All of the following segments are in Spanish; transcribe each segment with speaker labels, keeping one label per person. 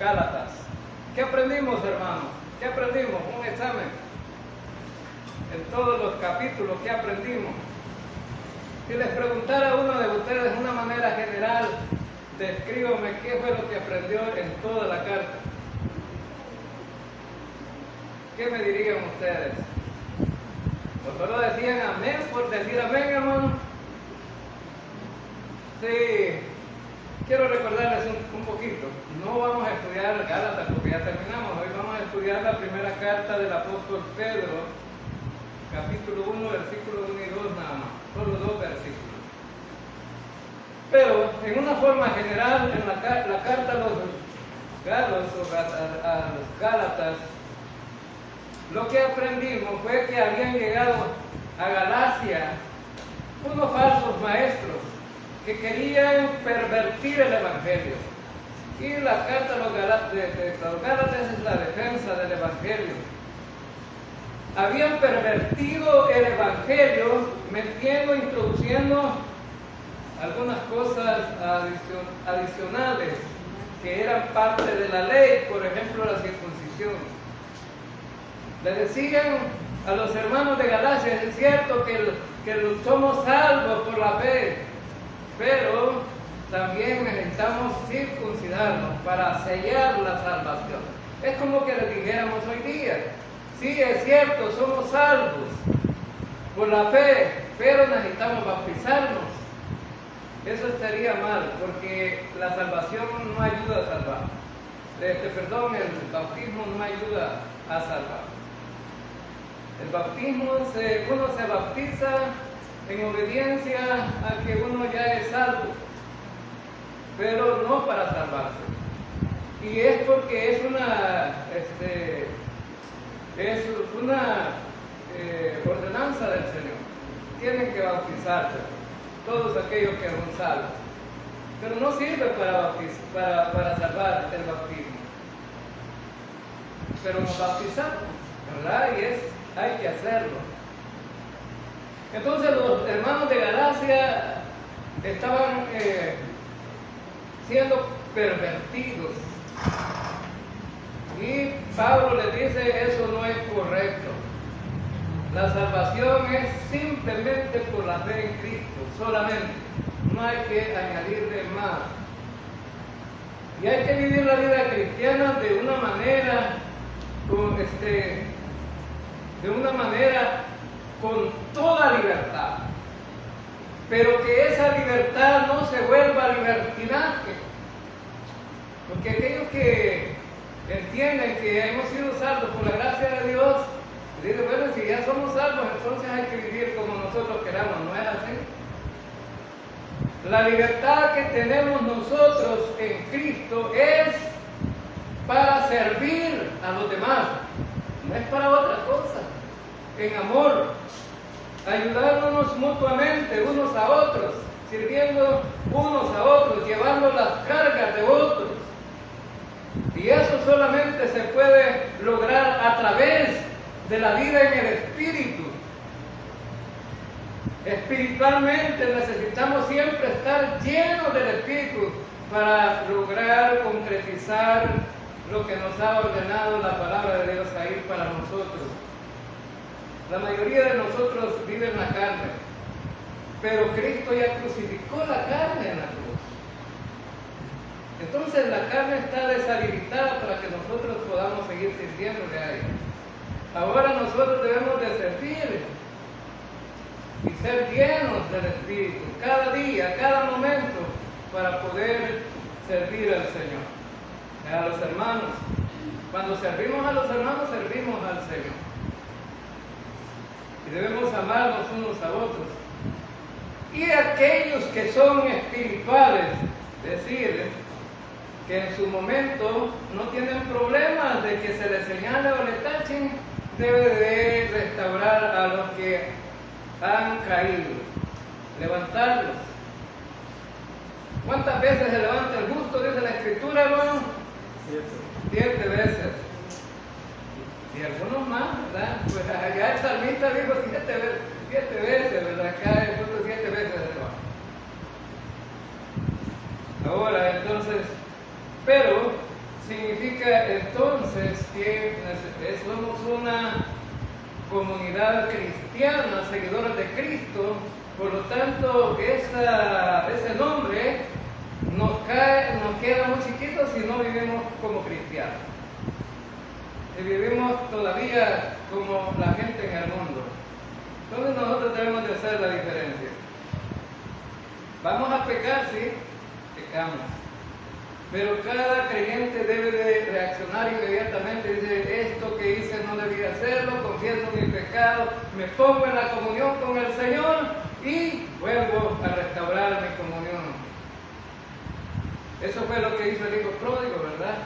Speaker 1: Gálatas. ¿Qué aprendimos, hermanos? ¿Qué aprendimos? Un examen. En todos los capítulos, ¿qué aprendimos? Si les preguntara a uno de ustedes de una manera general, descríbame qué fue lo que aprendió en toda la carta. ¿Qué me dirían ustedes? ¿O solo decían amén por decir amén, hermano? Sí, quiero recordarles un poquito. No vamos a estudiar Gálatas porque ya terminamos. Hoy vamos a estudiar la primera carta del apóstol Pedro, capítulo 1, versículos 1 y 2 nada más. Solo 2 versículos. Pero en una forma general, en la carta a los Gálatas, lo que aprendimos fue que habían llegado a Galacia unos falsos maestros que querían pervertir el Evangelio. Y la carta de los Gálatas es la defensa del Evangelio. Habían pervertido el Evangelio introduciendo algunas cosas adicionales que eran parte de la ley, por ejemplo la circuncisión. Le decían a los hermanos de Galacia, es cierto que somos salvos por la fe, pero también necesitamos circuncidarnos para sellar la salvación. Es como que les dijéramos hoy día, sí, es cierto, somos salvos por la fe, pero necesitamos bautizarnos. Eso estaría mal, porque la salvación no ayuda a salvar. El bautismo no ayuda a salvar. El bautismo, uno se bautiza en obediencia a que uno ya es salvo, pero no para salvarse. Y es porque es una ordenanza del Señor. Tienen que bautizarse todos aquellos que son salvos. Pero no sirve para salvar el bautismo. Pero nos bautizamos, ¿verdad? Hay que hacerlo. Entonces los hermanos de Galacia estaban siendo pervertidos. Y Pablo les dice, eso no es correcto. La salvación es simplemente por la fe en Cristo, solamente. No hay que añadirle más. Y hay que vivir la vida cristiana de una manera con toda libertad, pero que esa libertad no se vuelva libertinaje, porque aquellos que entienden que hemos sido salvos por la gracia de Dios, dicen, bueno, si ya somos salvos, entonces hay que vivir como nosotros queramos. No es así. La libertad que tenemos nosotros en Cristo es para servir a los demás, no es para otra cosa. En amor, ayudándonos mutuamente unos a otros, sirviendo unos a otros, llevando las cargas de otros. Y eso solamente se puede lograr a través de la vida en el Espíritu. Espiritualmente necesitamos siempre estar llenos del Espíritu para lograr concretizar lo que nos ha ordenado la palabra de Dios a ir para nosotros. La mayoría de nosotros vive en la carne, pero Cristo ya crucificó la carne en la cruz. Entonces la carne está deshabilitada para que nosotros podamos seguir sirviéndole a ella. Ahora nosotros debemos de servir y ser llenos del Espíritu cada día, cada momento, para poder servir al Señor, a los hermanos. Cuando servimos a los hermanos, servimos al Señor. Y debemos amarnos unos a otros. Y aquellos que son espirituales, decir que en su momento no tienen problemas de que se les señale o le tachen, debe de restaurar a los que han caído, levantarlos. ¿Cuántas veces se levanta el justo? Dice la Escritura, hermano. 7 veces. Y algunos más, ¿verdad? Pues allá el salmista dijo 7 veces, ¿verdad? Acá el justo 7 veces, hermano. Ahora, entonces, pero significa entonces que somos una comunidad cristiana, seguidores de Cristo. Por lo tanto, ese nombre nos queda muy chiquito si no vivimos como cristianos. Si vivimos todavía como la gente en el mundo. Entonces nosotros debemos de hacer la diferencia. Vamos a pecar, sí, pecamos. Pero cada creyente debe de reaccionar inmediatamente. Dice, esto que hice no debía hacerlo, confieso mi pecado, me pongo en la comunión con el Señor y vuelvo a restaurar mi comunión. Eso fue lo que hizo el hijo pródigo, ¿verdad?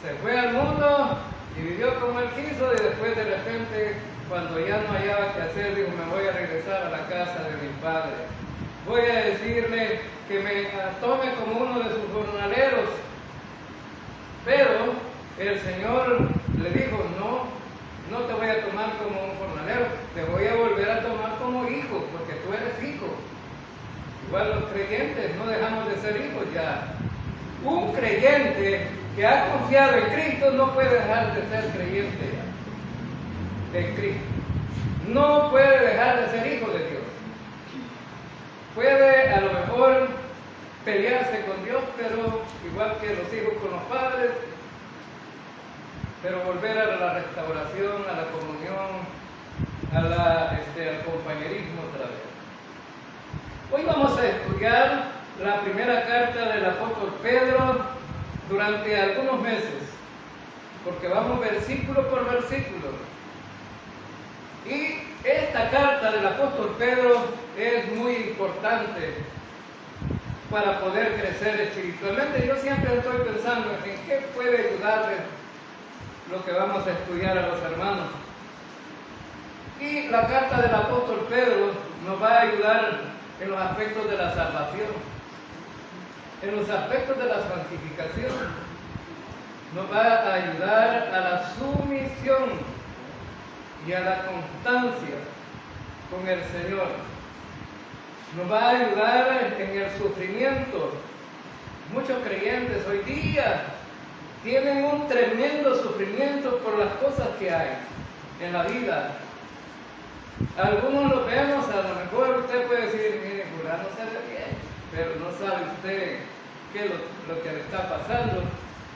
Speaker 1: Se fue al mundo y vivió como él quiso, y después de repente, cuando ya no hallaba qué hacer, dijo, me voy a regresar a la casa de mi padre. Voy a decirle que me tome como uno de sus jornaleros. Pero el Señor le dijo, no te voy a tomar como un jornalero, te voy a volver a tomar como hijo, porque tú eres hijo. Igual los creyentes no dejamos de ser hijos ya. Un creyente que ha confiado en Cristo no puede dejar de ser creyente en Cristo. No puede dejar de ser hijo de Dios. Puede a lo mejor pelearse con Dios, pero igual que los hijos con los padres, pero volver a la restauración, a la comunión, al compañerismo otra vez. Hoy vamos a estudiar la primera carta del apóstol Pedro durante algunos meses, porque vamos versículo por versículo. Y esta carta del apóstol Pedro es muy importante para poder crecer espiritualmente. Yo siempre estoy pensando en qué puede ayudarles lo que vamos a estudiar a los hermanos. Y la carta del apóstol Pedro nos va a ayudar en los aspectos de la salvación, en los aspectos de la santificación. Nos va a ayudar a la sumisión y a la constancia con el Señor. Nos va a ayudar en el sufrimiento. Muchos creyentes hoy día tienen un tremendo sufrimiento por las cosas que hay en la vida. Algunos lo vemos, a lo mejor usted puede decir, mire, fulano se ve bien, pero no sabe usted qué es lo que le está pasando,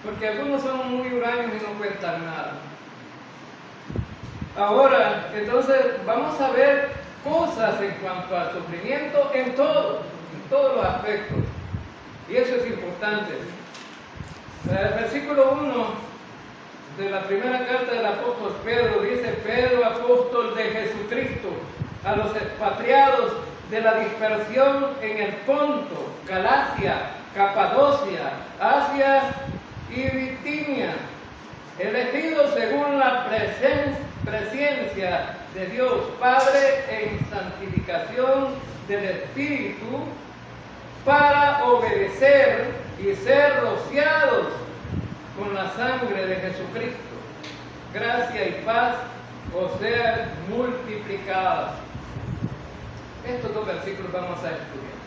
Speaker 1: porque algunos son muy huraños y no cuentan nada. Ahora, entonces, vamos a ver cosas en cuanto al sufrimiento en todos los aspectos. Y eso es importante. El versículo 1 de la primera carta del apóstol Pedro dice, Pedro, apóstol de Jesucristo, a los expatriados de la dispersión en el Ponto, Galacia, Capadocia, Asia y Bitinia, elegidos según la presencia de Dios Padre en santificación del Espíritu, para obedecer y ser rociados con la sangre de Jesucristo. Gracia y paz os sean multiplicadas. Estos dos versículos vamos a estudiar.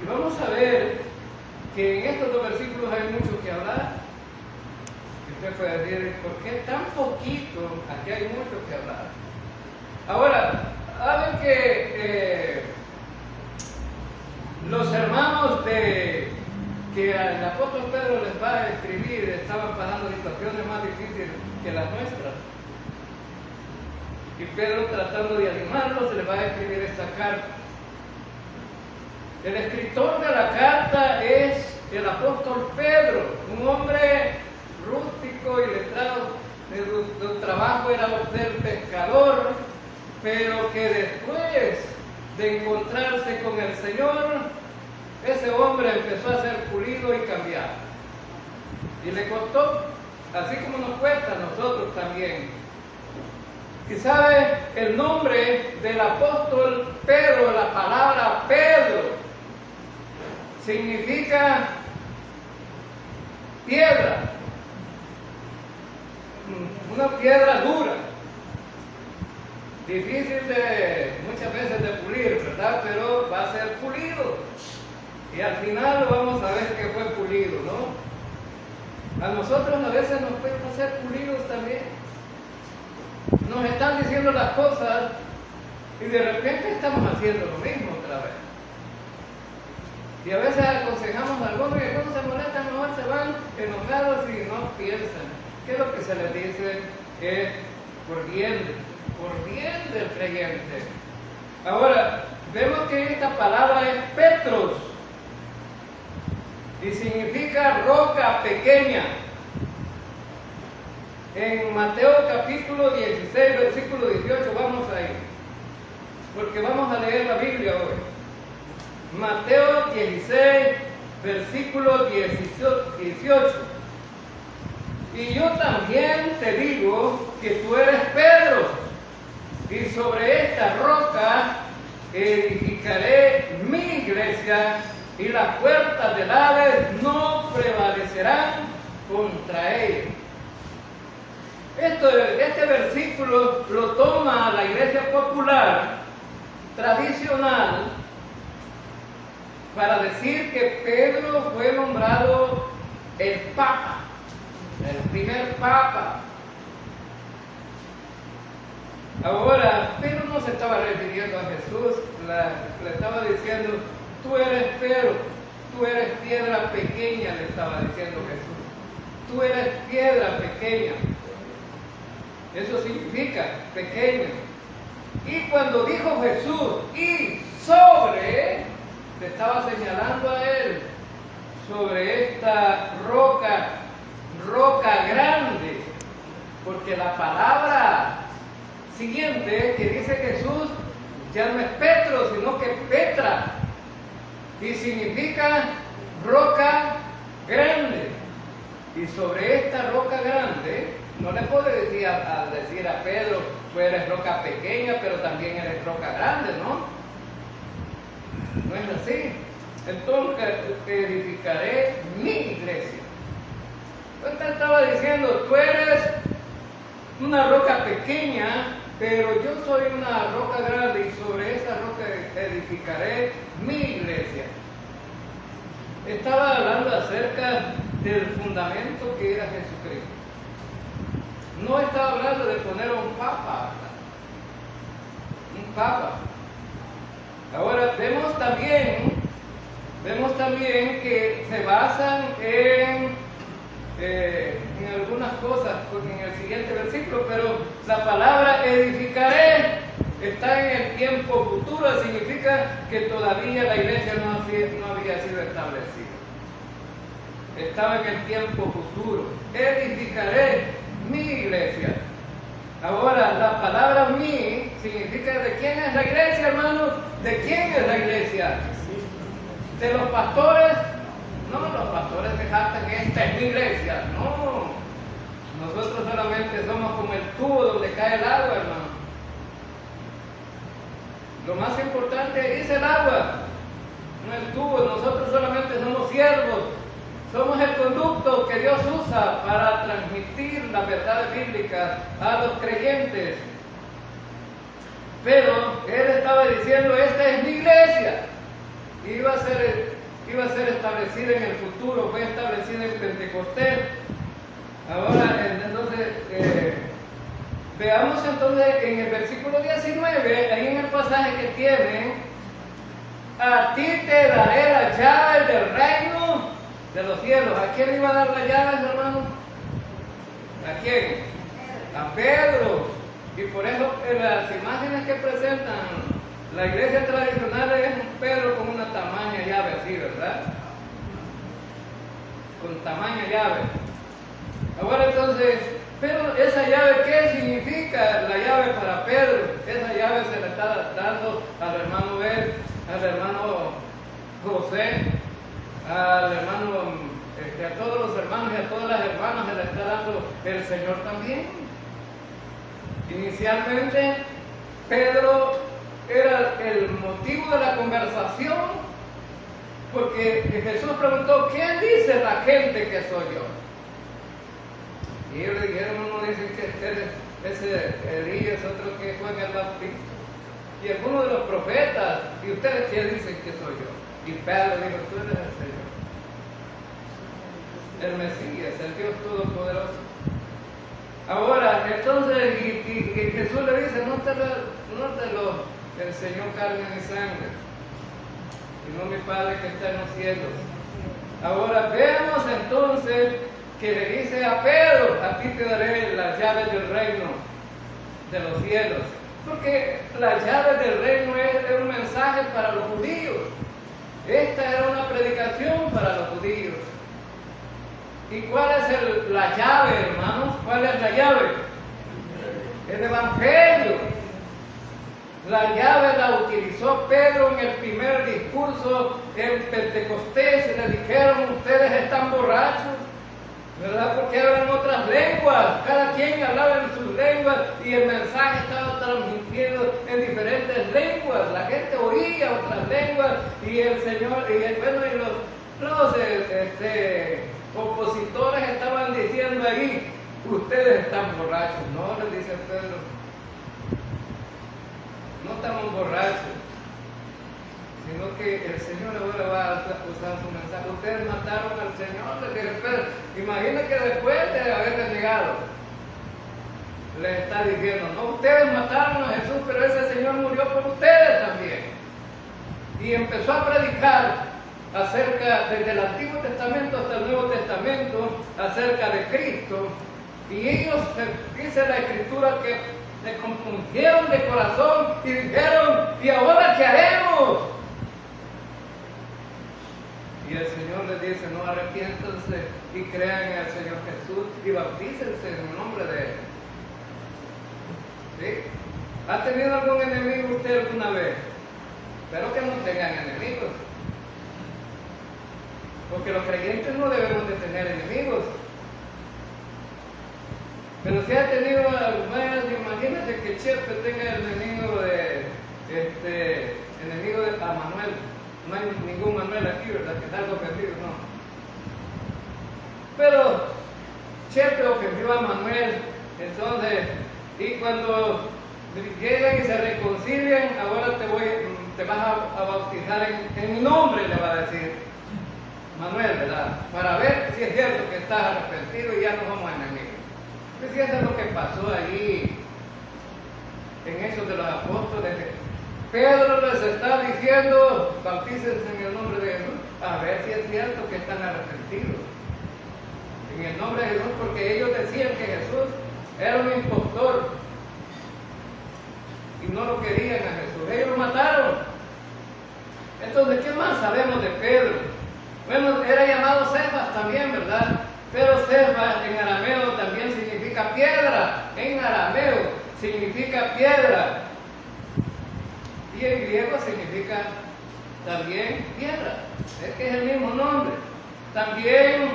Speaker 1: Y vamos a ver que en estos dos versículos hay mucho que hablar. Usted puede decir, ¿por qué tan poquito? Aquí hay mucho que hablar. Ahora, saben que los hermanos que el apóstol Pedro les va a escribir estaban pasando situaciones más difíciles que las nuestras. Y Pedro, tratando de animarlos, les va a escribir esta carta. El escritor de la carta es el apóstol Pedro, un hombre rústico y letrado. Su trabajo era ser pescador, pero que después de encontrarse con el Señor, ese hombre empezó a ser pulido y cambiado. Y le costó, así como nos cuesta a nosotros también. Y sabe, el nombre del apóstol Pedro, la palabra Pedro, significa piedra. Una piedra dura, difícil muchas veces de pulir, ¿verdad? Pero va a ser pulido. Y al final vamos a ver que fue pulido, ¿no? A nosotros a veces nos cuesta ser pulidos también. Nos están diciendo las cosas y de repente estamos haciendo lo mismo otra vez. Y a veces aconsejamos a algunos y algunos se molestan, mejor se van enojados y no piensan. ¿Qué es lo que se les dice? Es por bien del creyente. Ahora, vemos que esta palabra es Petros y significa roca pequeña. En Mateo capítulo 16, versículo 18, vamos a ir, porque vamos a leer la Biblia hoy. Mateo 16, versículo 18. Y yo también te digo que tú eres Pedro, y sobre esta roca edificaré mi iglesia, y las puertas del Hades no prevalecerán contra ella. Este versículo lo toma la iglesia popular tradicional para decir que Pedro fue nombrado el Papa, el primer Papa. Ahora, Pedro no se estaba refiriendo a Jesús, le estaba diciendo, tú eres Pedro, tú eres piedra pequeña, le estaba diciendo Jesús. Tú eres piedra pequeña. Eso significa pequeño. Y cuando dijo Jesús, y sobre, le estaba señalando a él, sobre esta roca grande, porque la palabra siguiente que dice Jesús ya no es Petro, sino que Petra, y significa roca grande. Y sobre esta roca grande, no le puede decir a Pedro, tú eres roca pequeña, pero también eres roca grande, ¿no? No es así. Entonces edificaré mi iglesia. Entonces estaba diciendo, tú eres una roca pequeña, pero yo soy una roca grande y sobre esa roca edificaré mi iglesia. Estaba hablando acerca del fundamento que era Jesucristo. No estaba hablando de poner a un papa. Un papa. Ahora vemos también que se basan en algunas cosas en el siguiente versículo, pero la palabra edificaré está en el tiempo futuro, significa que todavía la iglesia no había sido establecida. Estaba en el tiempo futuro. Edificaré mi iglesia. Ahora, la palabra mi significa ¿de quién es la iglesia, hermanos? ¿De quién es la iglesia? ¿De los pastores? No, los pastores se jactan, esta es mi iglesia. No, nosotros solamente somos como el tubo donde cae el agua, hermano. Lo más importante es el agua, no el tubo. Nosotros solamente somos siervos. Somos el conducto que Dios usa para transmitir la verdad bíblica a los creyentes. Pero Él estaba diciendo, esta es mi iglesia. Y iba a ser establecida en el futuro, fue establecida en Pentecostés. Ahora, entonces, veamos entonces en el versículo 19, ahí en el pasaje que tienen, a ti te daré las llaves del reino de los cielos. ¿A quién iba a dar las llaves, hermano? ¿A quién? A Pedro. Y por eso en las imágenes que presentan la iglesia tradicional es un Pedro con una tamaña llave así, ¿verdad? Con tamaña llave. Ahora entonces, pero esa llave, ¿qué significa la llave para Pedro? Esa llave se le está dando al hermano Ben, al hermano José, al hermano, a todos los hermanos y a todas las hermanas se le está dando el Señor también. Inicialmente, Pedro era el motivo de la conversación, porque Jesús preguntó, ¿quién dice la gente que soy yo? Y ellos le dijeron, uno dice que ese Elías, otro que Juan el Bautista, y algunos de los profetas, y ustedes quién dicen que soy yo. Y Pedro dijo, tú eres el Señor. el Mesías, el Dios Todopoderoso. Ahora, entonces, y Jesús le dice, no te lo enseñó carne ni sangre, sino mi Padre que está en los cielos. Ahora veamos entonces que le dice a Pedro, a ti te daré las llaves del reino de los cielos. Porque las llaves del reino es un mensaje para los judíos. Esta era una predicación para los judíos. ¿Y cuál es la llave, hermanos? ¿Cuál es la llave? El Evangelio. La llave la utilizó Pedro en el primer discurso en Pentecostés y le dijeron, ustedes están borrachos, ¿verdad? Porque hablan otras lenguas, cada quien hablaba en sus lenguas y el mensaje estaba transmitido en diferentes lenguas, la gente oía otras lenguas y el Señor, y los opositores estaban diciendo ahí, ustedes están borrachos. No, les dice Pedro, no estamos borrachos, sino que el Señor ahora va a usar su mensaje. Ustedes mataron al Señor, le dice Pedro. Imaginen que después de haber llegado, le está diciendo, no, ustedes mataron a Jesús, pero ese Señor murió por ustedes también. Y empezó a predicar acerca, desde el Antiguo Testamento hasta el Nuevo Testamento, acerca de Cristo. Y ellos, dice la Escritura, que se compungieron de corazón y dijeron, ¿y ahora qué haremos? Y el Señor les dice, no, arrepiéntanse y crean en el Señor Jesús y bautícense en el nombre de Él. ¿Sí? ¿Ha tenido algún enemigo usted alguna vez? Espero que no tengan enemigos. Porque los creyentes no debemos de tener enemigos. Pero si ha tenido algunas, imagínate que Chepe tenga el enemigo de Manuel. No hay ningún Manuel aquí, ¿verdad? Que salga ofendido, no. Pero Chepe ofendió a Manuel, entonces, y cuando llegan y se reconcilian, ahora te vas a bautizar en mi nombre, le va a decir Manuel, ¿verdad? Para ver si es cierto que estás arrepentido y ya no somos enemigos. Pues eso es lo que pasó allí en Hechos de los Apóstoles. Pedro les está diciendo, bautícense en el nombre de Jesús, a ver si es cierto que están arrepentidos. En el nombre de Jesús, porque ellos decían que Jesús era un impostor y no lo querían a Jesús. Ellos lo mataron. Entonces, ¿qué más sabemos de Pedro? Bueno, era llamado Cefas también, ¿verdad? Pero Cefas en arameo también significa piedra. En arameo significa piedra. Y en griego significa también piedra. Es que es el mismo nombre. También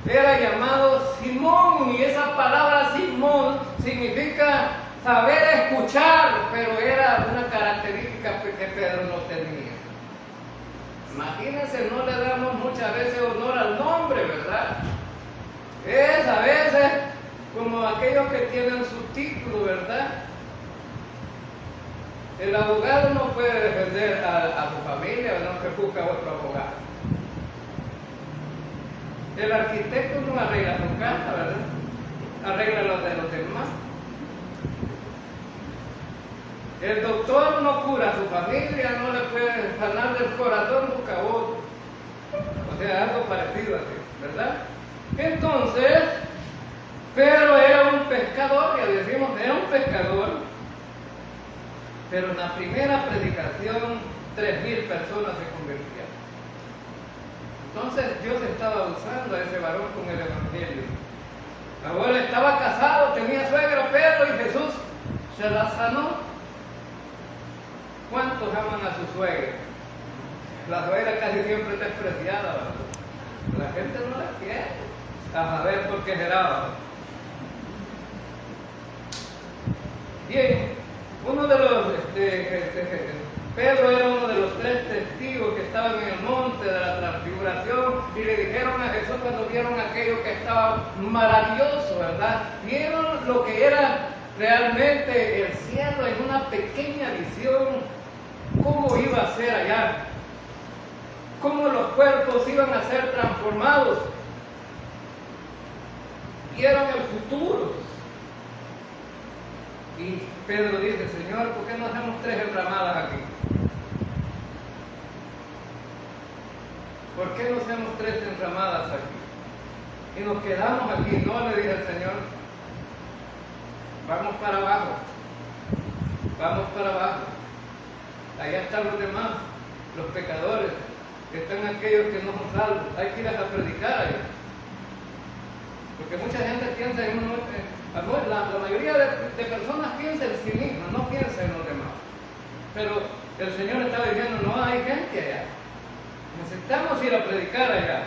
Speaker 1: era llamado Simón, y esa palabra Simón significa saber escuchar, pero era una característica que Pedro no tenía. Imagínense, no le damos muchas veces honor al nombre, ¿verdad? Es a veces como aquellos que tienen su título, ¿verdad? El abogado no puede defender a su familia, no se busca otro abogado. El arquitecto no arregla su casa, ¿verdad? Arregla los de los demás. El doctor no cura a su familia, no le puede sanar del corazón, busca otro. O sea, algo parecido así, ¿verdad? Entonces, Pedro era un pescador, ya decimos, era un pescador, pero en la primera predicación 3,000 personas se convirtieron. Entonces Dios estaba usando a ese varón con el Evangelio. Ahora estaba casado, tenía suegra Pedro, y Jesús se la sanó. ¿Cuántos aman a su suegra? La suegra casi siempre está despreciada, ¿verdad? La gente no la quiere. A saber por qué será. Bien, uno de los Pedro era uno de los 3 testigos que estaban en el monte de la transfiguración y le dijeron a Jesús cuando vieron aquello que estaba maravilloso, ¿verdad? Vieron lo que era realmente el cielo en una pequeña visión, cómo iba a ser allá, cómo los cuerpos iban a ser transformados. prometieron el futuro. Y Pedro dice, Señor, ¿por qué no hacemos 3 enramadas aquí? ¿Por qué no hacemos 3 enramadas aquí? Y nos quedamos aquí. No, le dije al Señor, vamos para abajo. Vamos para abajo. Allá están los demás, los pecadores. Están aquellos que no son salvos. Hay que ir a predicar allá. Porque mucha gente piensa en uno. La mayoría de personas piensa en sí misma, no piensa en los demás. Pero el Señor estaba diciendo, no hay gente allá. Necesitamos ir a predicar allá.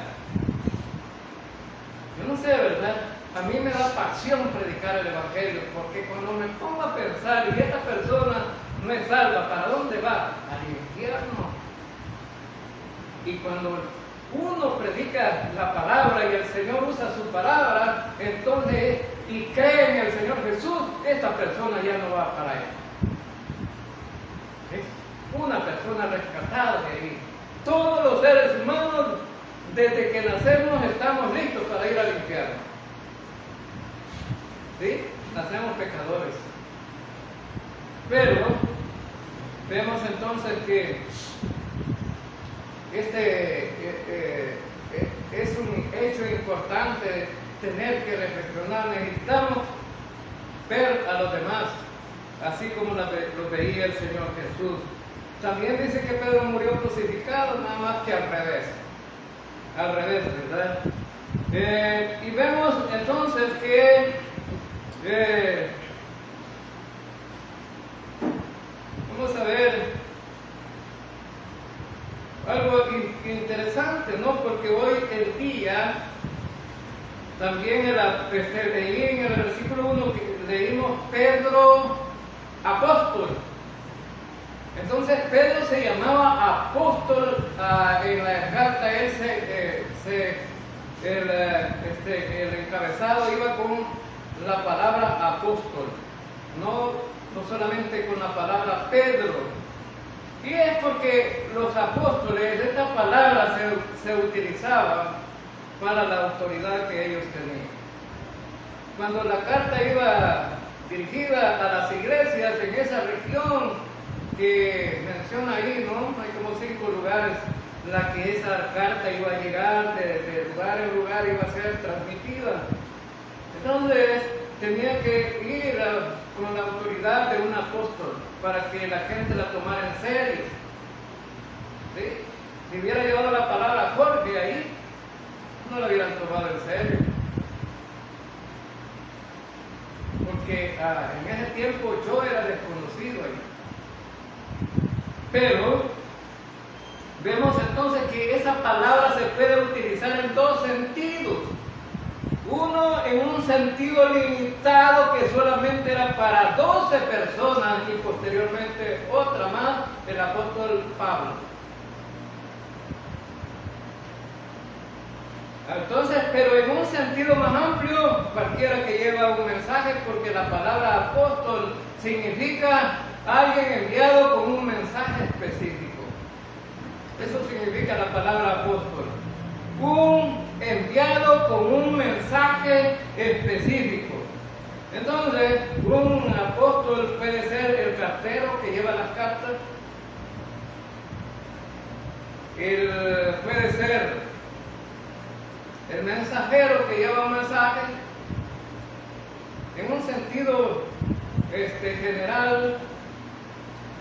Speaker 1: Yo no sé, ¿verdad? A mí me da pasión predicar el Evangelio, porque cuando me pongo a pensar, y esta persona no es salva, ¿para dónde va? Al infierno. Y cuando uno predica la palabra y el Señor usa su palabra, entonces, y cree en el Señor Jesús, esta persona ya no va para allá. Es una persona rescatada de ahí. Todos los seres humanos, desde que nacemos, estamos listos para ir al infierno. ¿Sí? Nacemos pecadores. Pero vemos entonces que es un hecho importante tener que reflexionar. Necesitamos ver a los demás, así como lo veía el Señor Jesús. También dice que Pedro murió crucificado, nada más que al revés. Al revés, ¿verdad? Y vemos entonces que vamos a ver algo interesante, ¿no? Porque hoy el día, también leí en el versículo 1 que leímos Pedro apóstol. Entonces Pedro se llamaba apóstol. En la carta el encabezado iba con la palabra apóstol, no solamente con la palabra Pedro. Y es porque los apóstoles, esta palabra se utilizaba para la autoridad que ellos tenían. Cuando la carta iba dirigida a las iglesias en esa región que menciona ahí, ¿no? Hay como 5 lugares en la que esa carta iba a llegar, de lugar en lugar iba a ser transmitida. Entonces tenía que ir con la autoridad de un apóstol para que la gente la tomara en serio. ¿Sí? Si hubiera llevado la palabra Jorge ahí, no la hubieran tomado en serio. Porque en ese tiempo yo era desconocido ahí. Pero vemos entonces que esa palabra se puede utilizar en 2 sentidos. Uno en un sentido limitado que solamente era para 12 personas y posteriormente otra más, el apóstol Pablo. Entonces, pero en un sentido más amplio, cualquiera que lleva un mensaje, porque la palabra apóstol significa alguien enviado con un mensaje específico. Eso significa la palabra apóstol. Un enviado con un mensaje específico. Entonces, un apóstol puede ser el cartero que lleva las cartas. Puede ser el mensajero que lleva un mensaje. En un sentido general,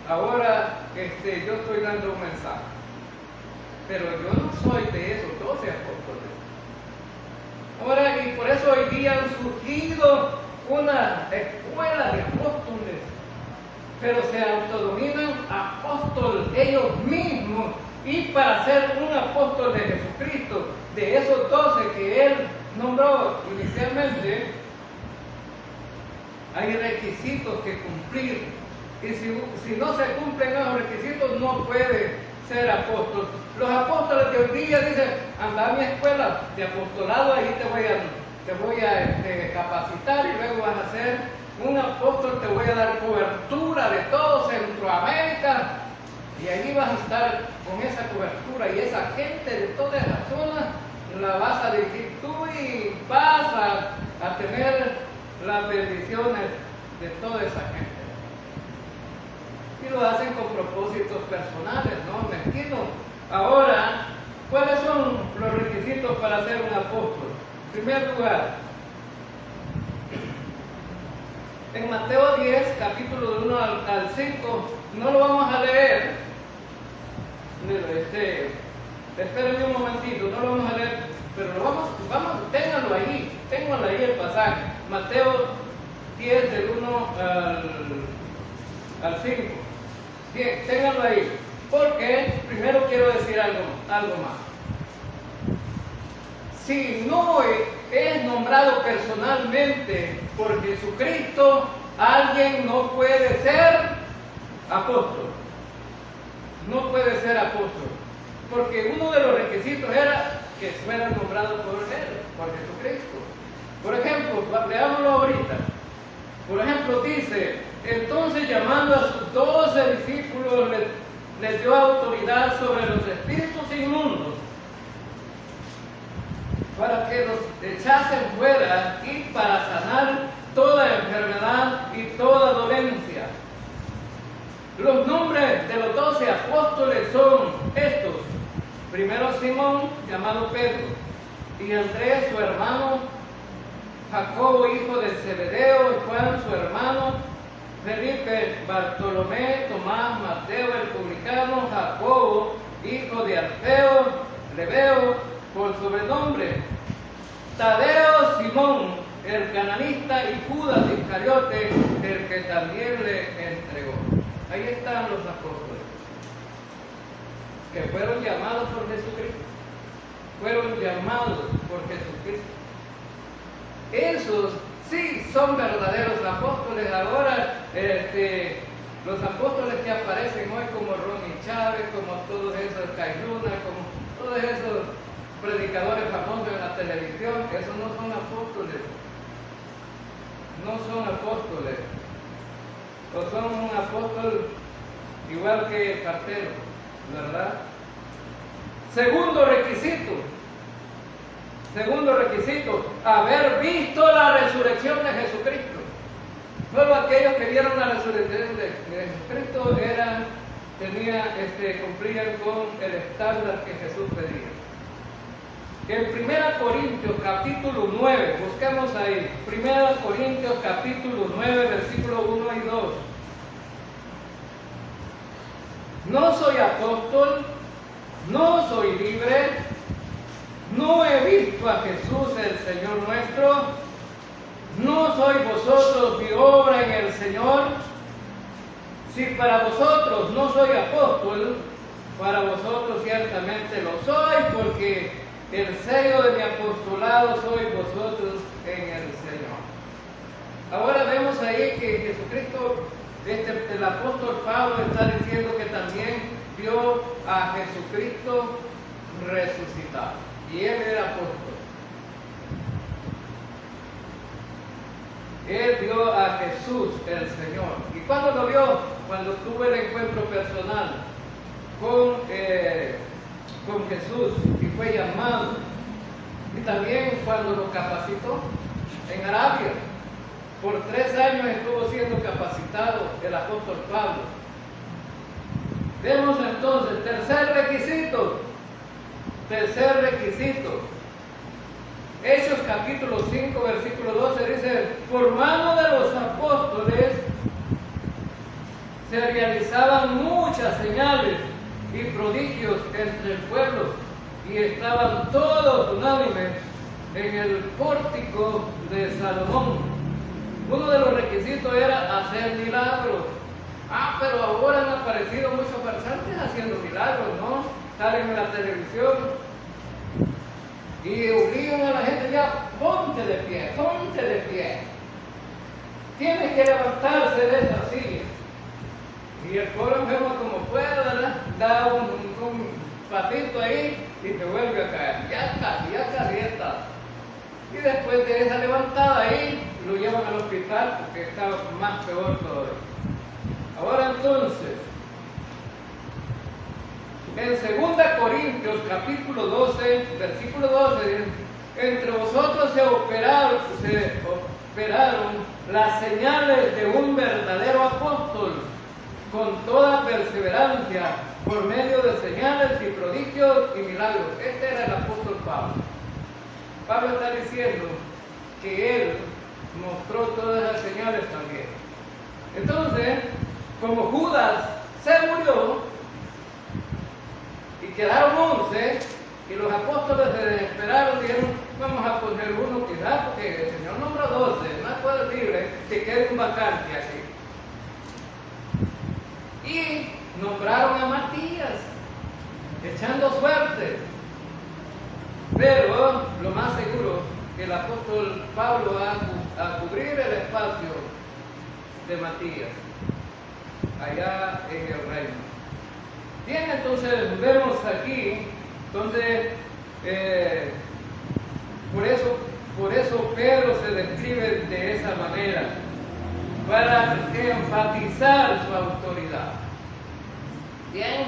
Speaker 1: ahora yo estoy dando un mensaje. Pero yo no soy de esos 12 apóstoles. Ahora, y por eso hoy día han surgido una escuela de apóstoles, pero se autodominan apóstoles ellos mismos. Y para ser un apóstol de Jesucristo, de esos 12 que él nombró inicialmente, hay requisitos que cumplir. Y si no se cumplen esos requisitos, no puede ser apóstol. Los apóstoles de hoy día dicen, anda a mi escuela de apostolado, ahí te voy a capacitar y luego vas a ser un apóstol, te voy a dar cobertura de todo Centroamérica y allí vas a estar con esa cobertura y esa gente de toda esa zona la vas a dirigir tú y vas a tener bendiciones de toda esa gente. Y lo hacen con propósitos personales, ¿no? Mezquinos. Ahora, ¿cuáles son los requisitos para ser un apóstol? En primer lugar, en Mateo 10, capítulo 1 al 5, no lo vamos a leer. Espérenme un momentito, no lo vamos a leer, pero lo vamos, ténganlo ahí el pasaje. Mateo 10, del 1 al 5. Bien, ténganlo ahí, porque primero quiero decir algo más. Si no es nombrado personalmente por Jesucristo, alguien no puede ser apóstol. No puede ser apóstol. Porque uno de los requisitos era que fuera nombrado por él, por Jesucristo. Por ejemplo, leámoslo ahorita. Por ejemplo, dice: entonces, llamando a sus 12 discípulos, les dio autoridad sobre los espíritus inmundos, para que los echasen fuera y para sanar toda enfermedad y toda dolencia. Los nombres de los 12 apóstoles son estos: primero Simón, llamado Pedro, y Andrés, su hermano, Jacobo, hijo de Zebedeo, y Juan, su hermano, Felipe, Bartolomé, Tomás, Mateo, el publicano, Jacobo, hijo de Alfeo, Lebeo, por sobrenombre, Tadeo, Simón, el cananista, y Judas Iscariote, el que también le entregó. Ahí están los apóstoles, que fueron llamados por Jesucristo. Fueron llamados por Jesucristo. Esos sí son verdaderos apóstoles. Ahora, los apóstoles que aparecen hoy, como Ronnie Chávez, como todos esos Cailuna, como todos esos predicadores famosos en la televisión, esos no son apóstoles. No son apóstoles. O son un apóstol igual que el cartero, ¿verdad? Segundo requisito, haber visto la resurrección de Jesucristo. Solo aquellos que vieron la resurrección de Jesucristo cumplían con el estándar que Jesús pedía. En 1 Corintios capítulo 9, buscamos ahí, 1 Corintios capítulo 9, versículos 1 y 2. No soy apóstol, no soy libre, no he visto a Jesús el Señor nuestro, no soy vosotros mi obra en el Señor. Si para vosotros no soy apóstol, para vosotros ciertamente lo soy, porque el sello de mi apostolado sois vosotros en el Señor. Ahora vemos ahí que Jesucristo, el apóstol Pablo está diciendo que también vio a Jesucristo resucitado. Y él era apóstol. Él vio a Jesús el Señor. ¿Y cuándo lo vio? Cuando tuvo el encuentro personal con Jesús y fue llamado. Y también cuando lo capacitó en Arabia. Por 3 años estuvo siendo capacitado el apóstol Pablo. Vemos entonces, tercer requisito. Hechos capítulo 5, versículo 12 dice: por mano de los apóstoles se realizaban muchas señales y prodigios entre el pueblo, y estaban todos unánimes en el pórtico de Salomón. Uno de los requisitos era hacer milagros. Pero ahora han aparecido muchos farsantes haciendo milagros, ¿no? Salen en la televisión y obligan a la gente: ya, ponte de pie. Tienes que levantarse de esa silla. Y el pobre enfermo, como puede, ¿verdad?, da un patito ahí y te vuelve a caer. Ya casi está. Y después de esa levantada ahí, lo llevan al hospital porque está más peor todavía. Ahora entonces, en 2 Corintios capítulo 12, versículo 12, entre vosotros se operaron las señales de un verdadero apóstol con toda perseverancia por medio de señales y prodigios y milagros. Este era el apóstol Pablo. Pablo está diciendo que él mostró todas las señales también. Entonces, como Judas se murió y quedaron 11, y los apóstoles se desesperaron y dijeron, vamos a poner uno quizás, porque el Señor nombra 12, no es posible que quede un vacante aquí. Y nombraron a Matías, echando suerte. Pero lo más seguro que el apóstol Pablo va a cubrir el espacio de Matías, allá en el reino. Bien, entonces vemos aquí donde por eso Pedro se describe de esa manera, para enfatizar su autoridad. Bien,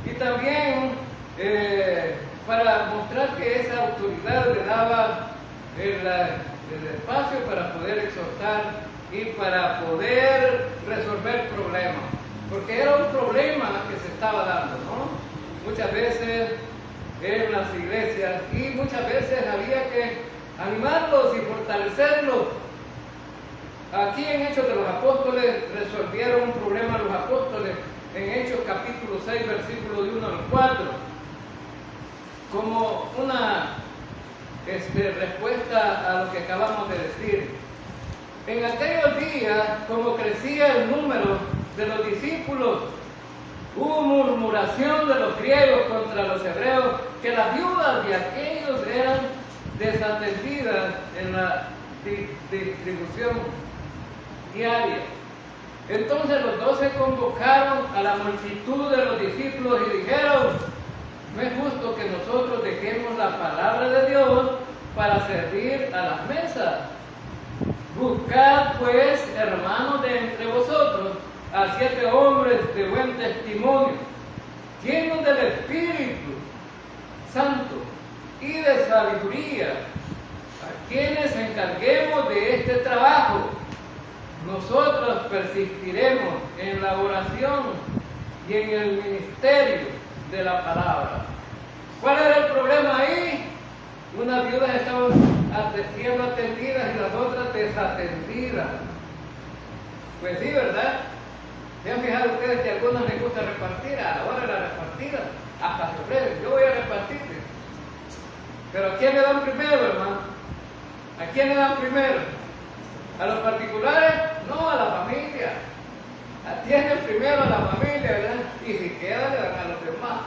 Speaker 1: y también para mostrar que esa autoridad le daba el espacio para poder exhortar y para poder resolver problemas, porque era un problema que se estaba dando, ¿no? Muchas veces en las iglesias, y muchas veces había que animarlos y fortalecerlos. Aquí en Hechos de los Apóstoles resolvieron un problema los apóstoles en Hechos capítulo 6, versículo de 1 al 4, como una respuesta a lo que acabamos de decir. En aquellos días, como crecía el número de los discípulos, hubo murmuración de los griegos contra los hebreos, que las viudas de aquellos eran desatendidas en la distribución diaria. Entonces los 12 convocaron a la multitud de los discípulos y dijeron, no es justo que nosotros dejemos la palabra de Dios para servir a las mesas. Buscad pues, hermanos, de entre vosotros a 7 hombres de buen testimonio, llenos del Espíritu Santo y de sabiduría, a quienes encarguemos de este trabajo. Nosotros persistiremos en la oración y en el ministerio de la palabra. ¿Cuál era el problema ahí? Unas viudas estaban siendo atendidas y las otras desatendidas. Pues sí, ¿verdad? ¿Se han fijado ustedes que a algunos les gusta repartir? A la hora de la repartida, hasta sorprende, yo voy a repartirte. Pero ¿a quién le dan primero, hermano? ¿A quién le dan primero? ¿A los particulares? No, a la familia. Atienden primero a la familia, ¿verdad? Y si queda, le dan a los demás.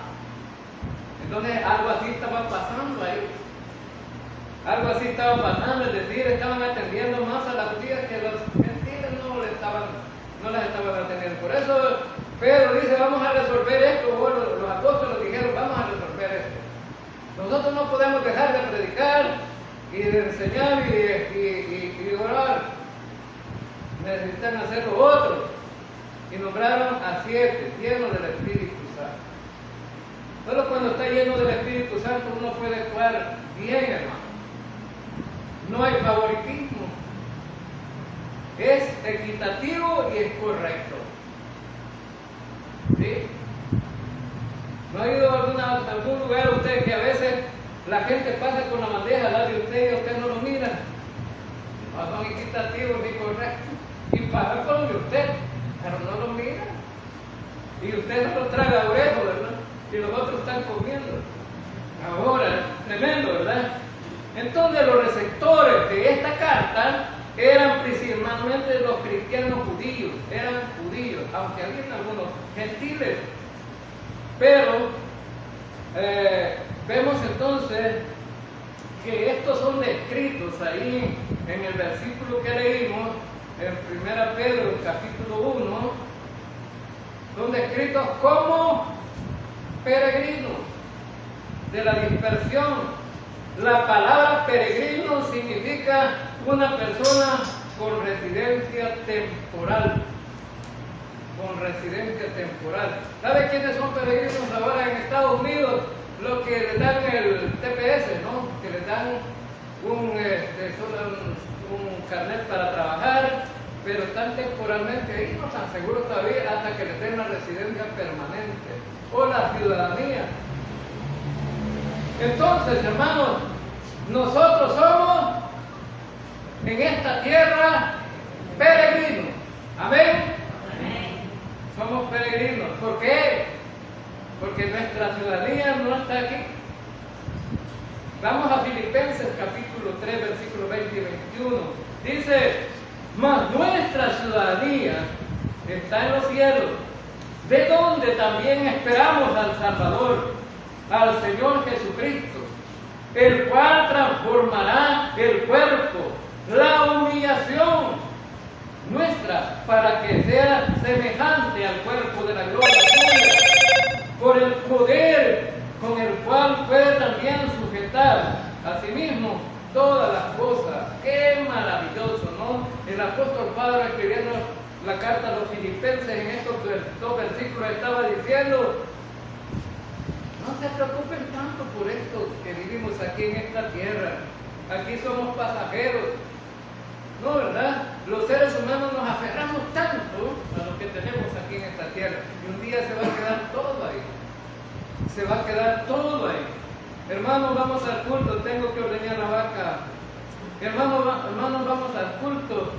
Speaker 1: Entonces, algo así estaba pasando ahí. Algo así estaba pasando, es decir, estaban atendiendo más a las judías que a los gentiles no las estaban atendiendo. Por eso Pedro dice, vamos a resolver esto. Bueno, los apóstoles dijeron, vamos a resolver esto. Nosotros no podemos dejar de predicar y de enseñar y de orar. Necesitan hacer lo otro. Y nombraron a 7, llenos del Espíritu Santo. Solo cuando está lleno del Espíritu Santo uno puede actuar bien, hermano. No hay favoritismo. Es equitativo y es correcto. ¿Sí? ¿No ha ido a algún lugar usted que a veces la gente pasa con la bandeja al lado de usted y usted no lo mira? No son equitativos ni correctos. Y pasa con usted, pero no lo mira. Y usted no lo traga orejo, ¿verdad? Y los otros están comiendo. Ahora, tremendo, ¿verdad? Entonces los receptores de esta carta eran principalmente los cristianos judíos, eran judíos, aunque había algunos gentiles. Pero vemos entonces que estos son descritos ahí en el versículo que leímos, en 1 Pedro capítulo 1, son descritos como peregrinos de la dispersión. La palabra peregrino significa una persona con residencia temporal. Con residencia temporal. ¿Sabe quiénes son peregrinos ahora en Estados Unidos? Los que les dan el TPS, ¿no? Que les dan un carnet para trabajar, pero están temporalmente ahí, no están seguros todavía hasta que les den la residencia permanente o la ciudadanía. Entonces, hermanos, nosotros somos en esta tierra peregrinos. Amén. Somos peregrinos. ¿Por qué? Porque nuestra ciudadanía no está aquí. Vamos a Filipenses capítulo 3, versículos 20 y 21. Dice: mas nuestra ciudadanía está en los cielos, de donde también esperamos al Salvador, al Señor Jesucristo, el cual transformará el cuerpo, la humillación nuestra, para que sea semejante al cuerpo de la gloria suya, por el poder con el cual puede también sujetar a sí mismo todas las cosas. ¡Qué maravilloso!, ¿no? El apóstol Pablo, escribiendo la carta a los filipenses, en estos dos versículos estaba diciendo: no se preocupen tanto por esto que vivimos aquí en esta tierra. Aquí somos pasajeros. No, ¿verdad? Los seres humanos nos aferramos tanto a lo que tenemos aquí en esta tierra, y un día se va a quedar todo ahí. Se va a quedar todo ahí. Hermanos, vamos al culto. Tengo que ordeñar la vaca. Hermanos, vamos al culto.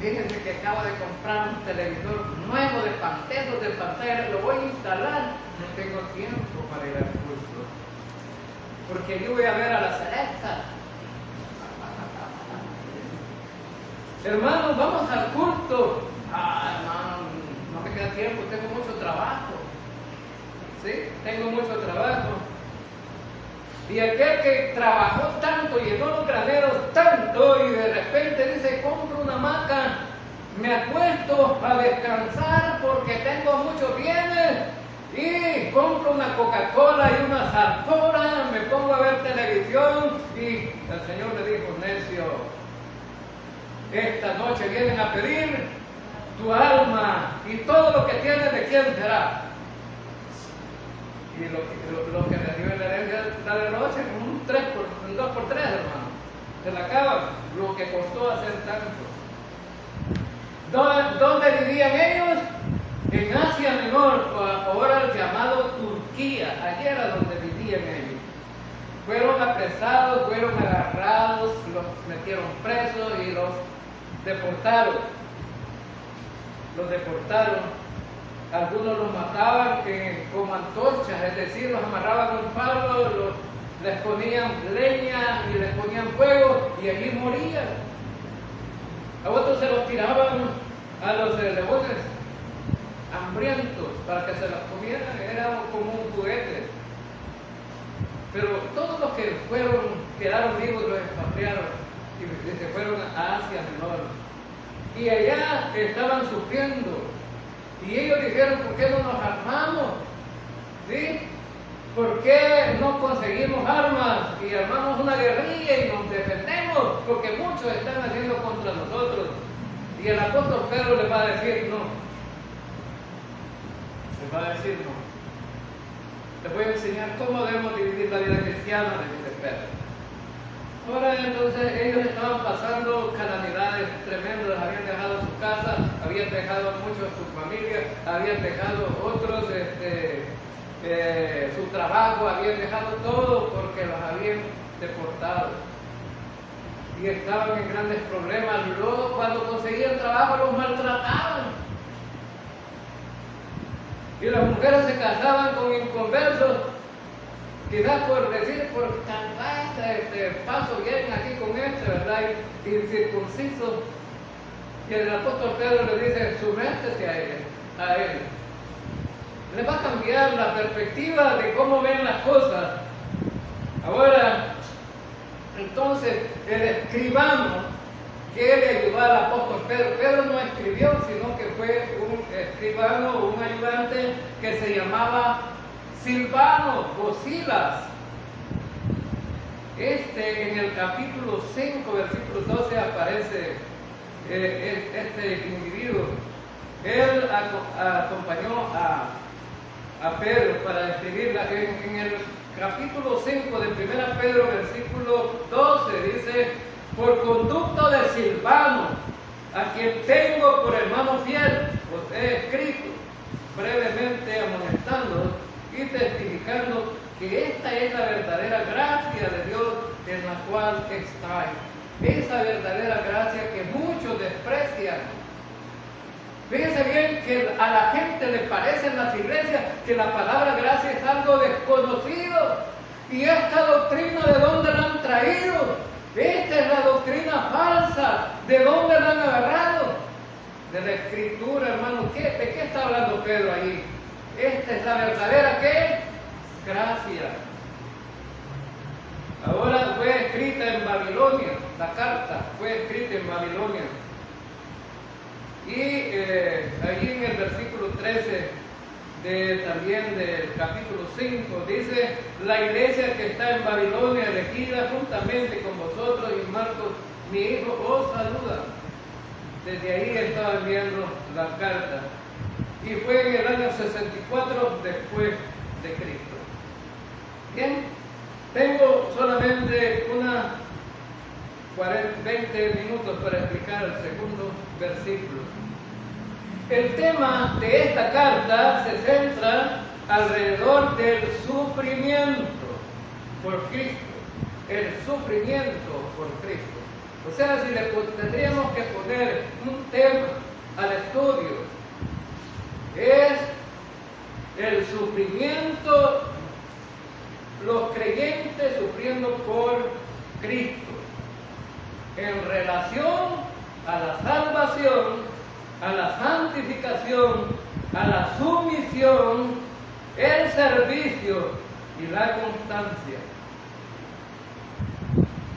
Speaker 1: Fíjense que acabo de comprar un televisor nuevo de panteros, de pantalla. Lo voy a instalar. No tengo tiempo para ir al culto, porque yo voy a ver a la selecta. Hermanos, vamos al culto. Hermano, no me queda tiempo, tengo mucho trabajo. ¿Sí? Tengo mucho trabajo. Y aquel que trabajó tanto, llenó los graneros tanto, y de repente dice: compro una hamaca, me acuesto a descansar porque tengo muchos bienes, y compro una Coca-Cola y una Zalpora, me pongo a ver televisión, y el Señor le dijo: necio, esta noche vienen a pedir tu alma, y todo lo que tienes, ¿de quién será? Y lo que recibe la herencia de la noche, un 2x3, hermano. Se la acaban, lo que costó hacer tanto. ¿Dónde vivían ellos? En Asia Menor, ahora llamado Turquía. Allí era donde vivían ellos. Fueron apresados, fueron agarrados, los metieron presos y los deportaron. Algunos los mataban como antorchas, es decir, los amarraban con palos, les ponían leña y les ponían fuego, y allí morían. A otros se los tiraban a los leones hambrientos para que se los comieran, era como un juguete. Pero todos los que quedaron vivos los expatriaron y se fueron a Asia Menor. Y allá estaban sufriendo. Y ellos dijeron: ¿por qué no nos armamos? ¿Sí? ¿Por qué no conseguimos armas y armamos una guerrilla y nos defendemos? Porque muchos están haciendo contra nosotros. Y el apóstol Pedro les va a decir: no. Les va a decir: no. Les voy a enseñar cómo debemos dividir la vida cristiana, dice Pedro. Ahora, entonces, ellos estaban pasando calamidades tremendas, habían dejado su casa, habían dejado muchos su familia, habían dejado otros su trabajo, habían dejado todo porque los habían deportado. Y estaban en grandes problemas. Luego, cuando conseguían trabajo, los maltrataban. Y las mujeres se casaban con inconversos. Quizás por decir, por cantar, paso bien aquí con ¿verdad? Y circunciso. Y el apóstol Pedro le dice: sumétese a él. Le va a cambiar la perspectiva de cómo ven las cosas. Ahora, entonces, el escribano que le ayudó al apóstol Pedro. Pedro no escribió, sino que fue un escribano, un ayudante que se llamaba Silvano o Silas. En el capítulo 5, versículo 12 aparece este individuo. Él acompañó a Pedro para escribirla. En el capítulo 5 de 1 Pedro, versículo 12, dice: por conducto de Silvano, a quien tengo por hermano fiel, os he escrito, brevemente amonestando y testificando que esta es la verdadera gracia de Dios en la cual estáis. Esa verdadera gracia que muchos desprecian. Fíjense bien que a la gente le parece en las iglesias que la palabra gracia es algo desconocido. Y esta doctrina, ¿de dónde la han traído? Esta es la doctrina falsa. ¿De dónde la han agarrado? De la Escritura, hermano. ¿De qué está hablando Pedro allí? Esta es la verdadera, ¿qué? Gracia. Ahora fue escrita en Babilonia, la carta fue escrita en Babilonia. Y allí en el versículo 13 también del capítulo 5 dice: la iglesia que está en Babilonia, elegida juntamente con vosotros, y Marcos, mi hijo, os saluda. Desde ahí estaba enviando la carta. Y fue en el año 64 después de Cristo. Bien, tengo solamente 20 minutos para explicar el segundo versículo. El tema de esta carta se centra alrededor del sufrimiento por Cristo. El sufrimiento por Cristo. O sea, si le tendríamos que poner un tema al estudio, es el sufrimiento, los creyentes sufriendo por Cristo, en relación a la salvación, a la santificación, a la sumisión, el servicio y la constancia.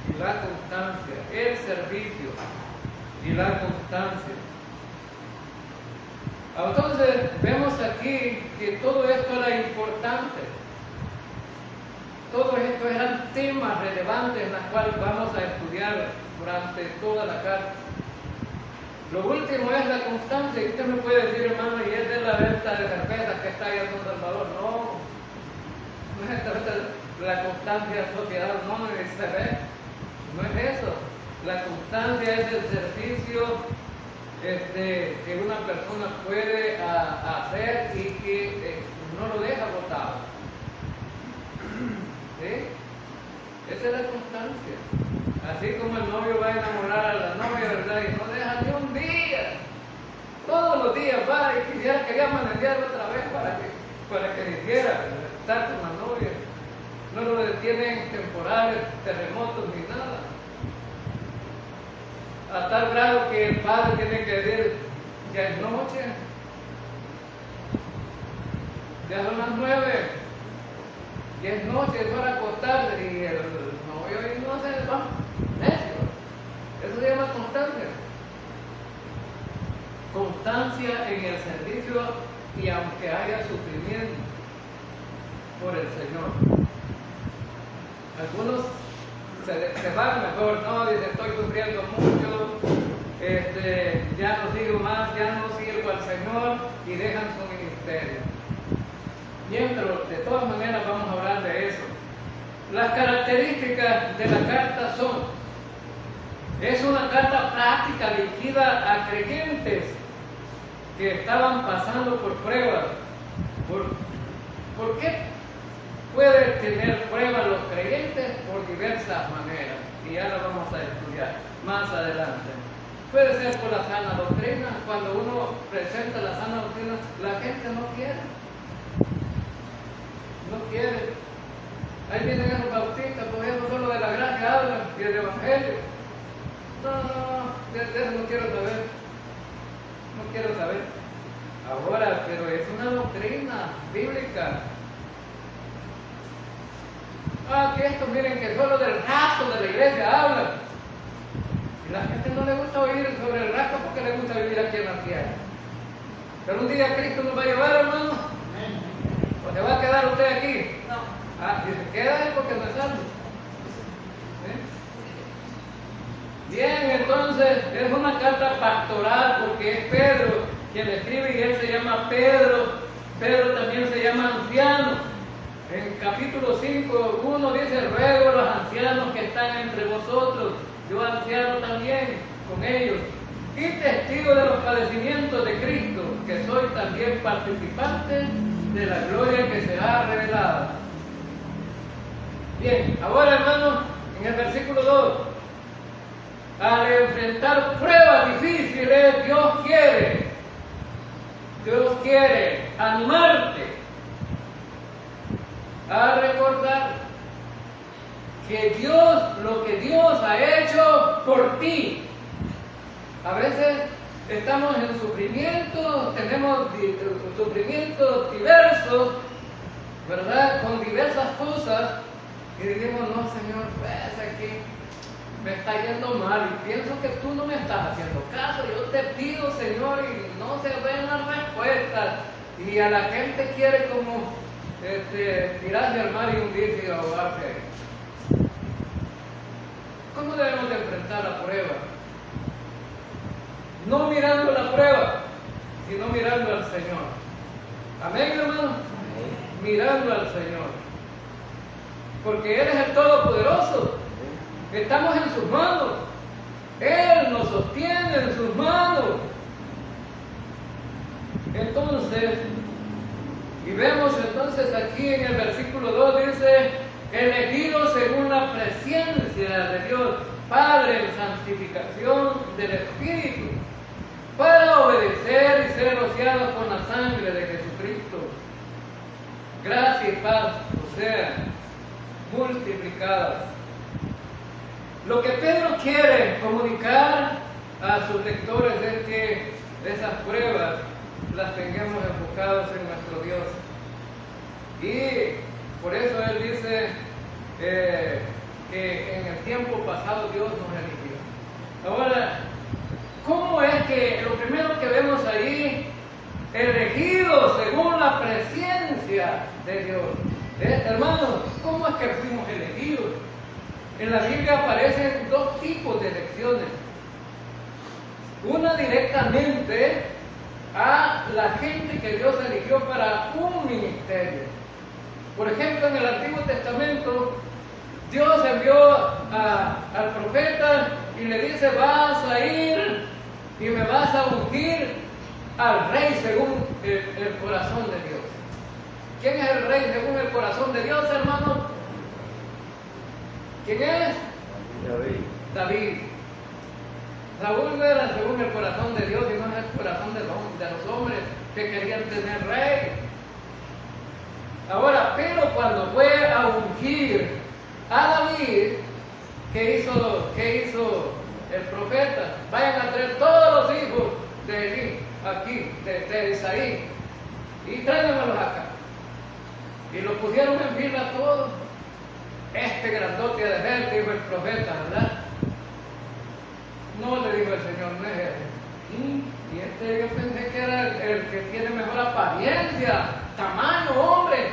Speaker 1: Y la constancia, el servicio y la constancia. Entonces vemos aquí que todo esto era importante. Todos estos eran temas relevantes en los cuales vamos a estudiar durante toda la carta. Lo último es la constancia. Y usted me puede decir, hermano, y es de la venta de cerveza que está allá en San Salvador. No es esta venta, la constancia social, no se ve. No es eso. La constancia es el servicio que una persona puede hacer y que no lo deja botado. ¿Sí? Esa es la constancia. Así como el novio va a enamorar a la novia, ¿verdad? Y no deja ni un día. Todos los días va y quería manejar otra vez para que dijera estar con la novia. No lo detienen temporales, terremotos ni nada. A tal grado que el padre tiene que decir: ya es noche, ya son las 9, ya es noche, es hora de acostarse, y el novio ahí no se va, necio. Eso se llama constancia. Constancia en el servicio, y aunque haya sufrimiento por el Señor. Algunos se van mejor, no, dicen: estoy sufriendo mucho, ya no sigo más, ya no sirvo al Señor, y dejan su ministerio. Bien, pero de todas maneras vamos a hablar de eso. Las características de la carta son: es una carta práctica dirigida a creyentes que estaban pasando por pruebas. ¿Por qué pueden tener pruebas los creyentes? Por diversas maneras, y ya lo vamos a estudiar más adelante. Puede ser por la sana doctrina. Cuando uno presenta la sana doctrina, la gente no quiere. No quiere. Ahí vienen esos bautistas, por ejemplo, solo de la gracia hablan y el evangelio. No, de eso no quiero saber. No quiero saber. Ahora, pero es una doctrina bíblica. Que esto, miren, que solo del rapto de la iglesia hablan. Y la gente no le gusta oír sobre el rapto porque le gusta vivir aquí en la tierra. Pero un día Cristo nos va a llevar, hermano. ¿O se va a quedar usted aquí? No. Si se queda es porque no es salvo. Bien, entonces es una carta pastoral, porque es Pedro quien le escribe, y él se llama Pedro. Pedro también se llama anciano. En capítulo 5, 1 dice: ruego a los ancianos que están entre vosotros, yo anciano también con ellos, y testigo de los padecimientos de Cristo, que soy también participante de la gloria que será revelada. Bien, ahora hermanos, en el versículo 2, al enfrentar pruebas difíciles, Dios quiere animarte a recordar que lo que Dios ha hecho por ti. A veces estamos en sufrimiento, tenemos sufrimientos diversos, ¿verdad? Con diversas cosas, y decimos: no, Señor, pues aquí me está yendo mal y pienso que tú no me estás haciendo caso. Yo te pido, Señor, y no se ven las respuestas, y a la gente quiere como tirarse al mar y hundirse y ahogarse. ¿Cómo debemos de enfrentar la prueba? No mirando la prueba, sino mirando al Señor. Amén, hermano. Mirando al Señor, porque Él es el Todopoderoso. Estamos en sus manos. Él nos sostiene en sus manos. Entonces, y vemos entonces aquí en el versículo 2 dice: elegidos según la presencia de Dios Padre en santificación del Espíritu, para obedecer y ser rociados con la sangre de Jesucristo. Gracia y paz o sean multiplicadas. Lo que Pedro quiere comunicar a sus lectores es que esas pruebas las tengamos enfocadas en nuestro Dios. Y por eso él dice que en el tiempo pasado Dios nos eligió. Ahora, ¿cómo es que lo primero que vemos ahí, elegidos según la presencia de Dios? Hermanos, ¿cómo es que fuimos elegidos? En la Biblia aparecen dos tipos de elecciones. Una directamente a la gente que Dios eligió para un ministerio. Por ejemplo, en el Antiguo Testamento, Dios envió al profeta y le dice: vas a ir y me vas a ungir al rey según el corazón de Dios. ¿Quién es el rey según el corazón de Dios, hermano? ¿Quién es? David. Saúl no era según el corazón de Dios, sino el corazón de los hombres que querían tener rey. Ahora, pero cuando fue a ungir a David, ¿qué hizo el profeta? Vayan a traer todos los hijos de Elí, aquí, de Isaí, y tráiganmelos acá. Y lo pusieron en fila todos. Este grandote de él, dijo el profeta, ¿verdad? No, le dijo el Señor, no es él. Y este yo pensé que era el que tiene mejor apariencia, tamaño, hombre.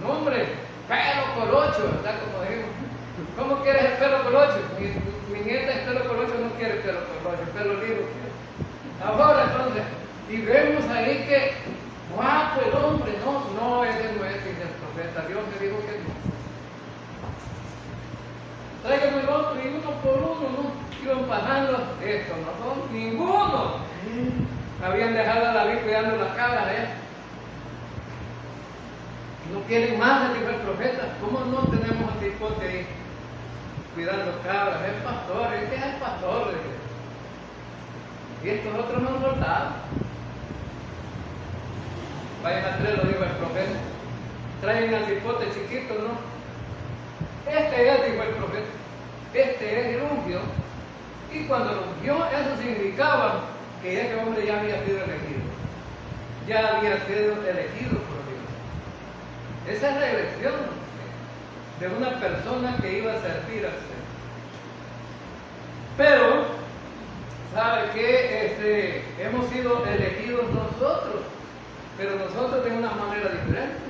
Speaker 1: No, hombre, pelo colocho, ¿verdad? Como dijimos. ¿Cómo quieres el pelo colocho? Mi nieta es pelo colocho, no quiere pelo colocho, pelo liso quiere. Ahora entonces, y vemos ahí que guapo el hombre, no, ese no es, dice el profeta, Dios me dijo que no. Tráigame el otro y uno por uno, ¿no? Iban pasando, estos no son ninguno. Habían dejado a David cuidando las cabras, No quieren más, dijo el profeta. ¿Cómo no tenemos a Cipote ahí cuidando cabras? Es pastor, este es el pastor. Y estos otros no son soldados. Vayan a traerlo, dijo el profeta. Traen al Cipote chiquito, ¿no? Este es, dijo el profeta. Este es el ungido. Y cuando lo ungió, eso significaba que ese hombre ya había sido elegido. Ya había sido elegido por Dios. Esa es la elección de una persona que iba a servir al Señor. Pero, ¿sabe qué? Hemos sido elegidos nosotros, pero nosotros de una manera diferente.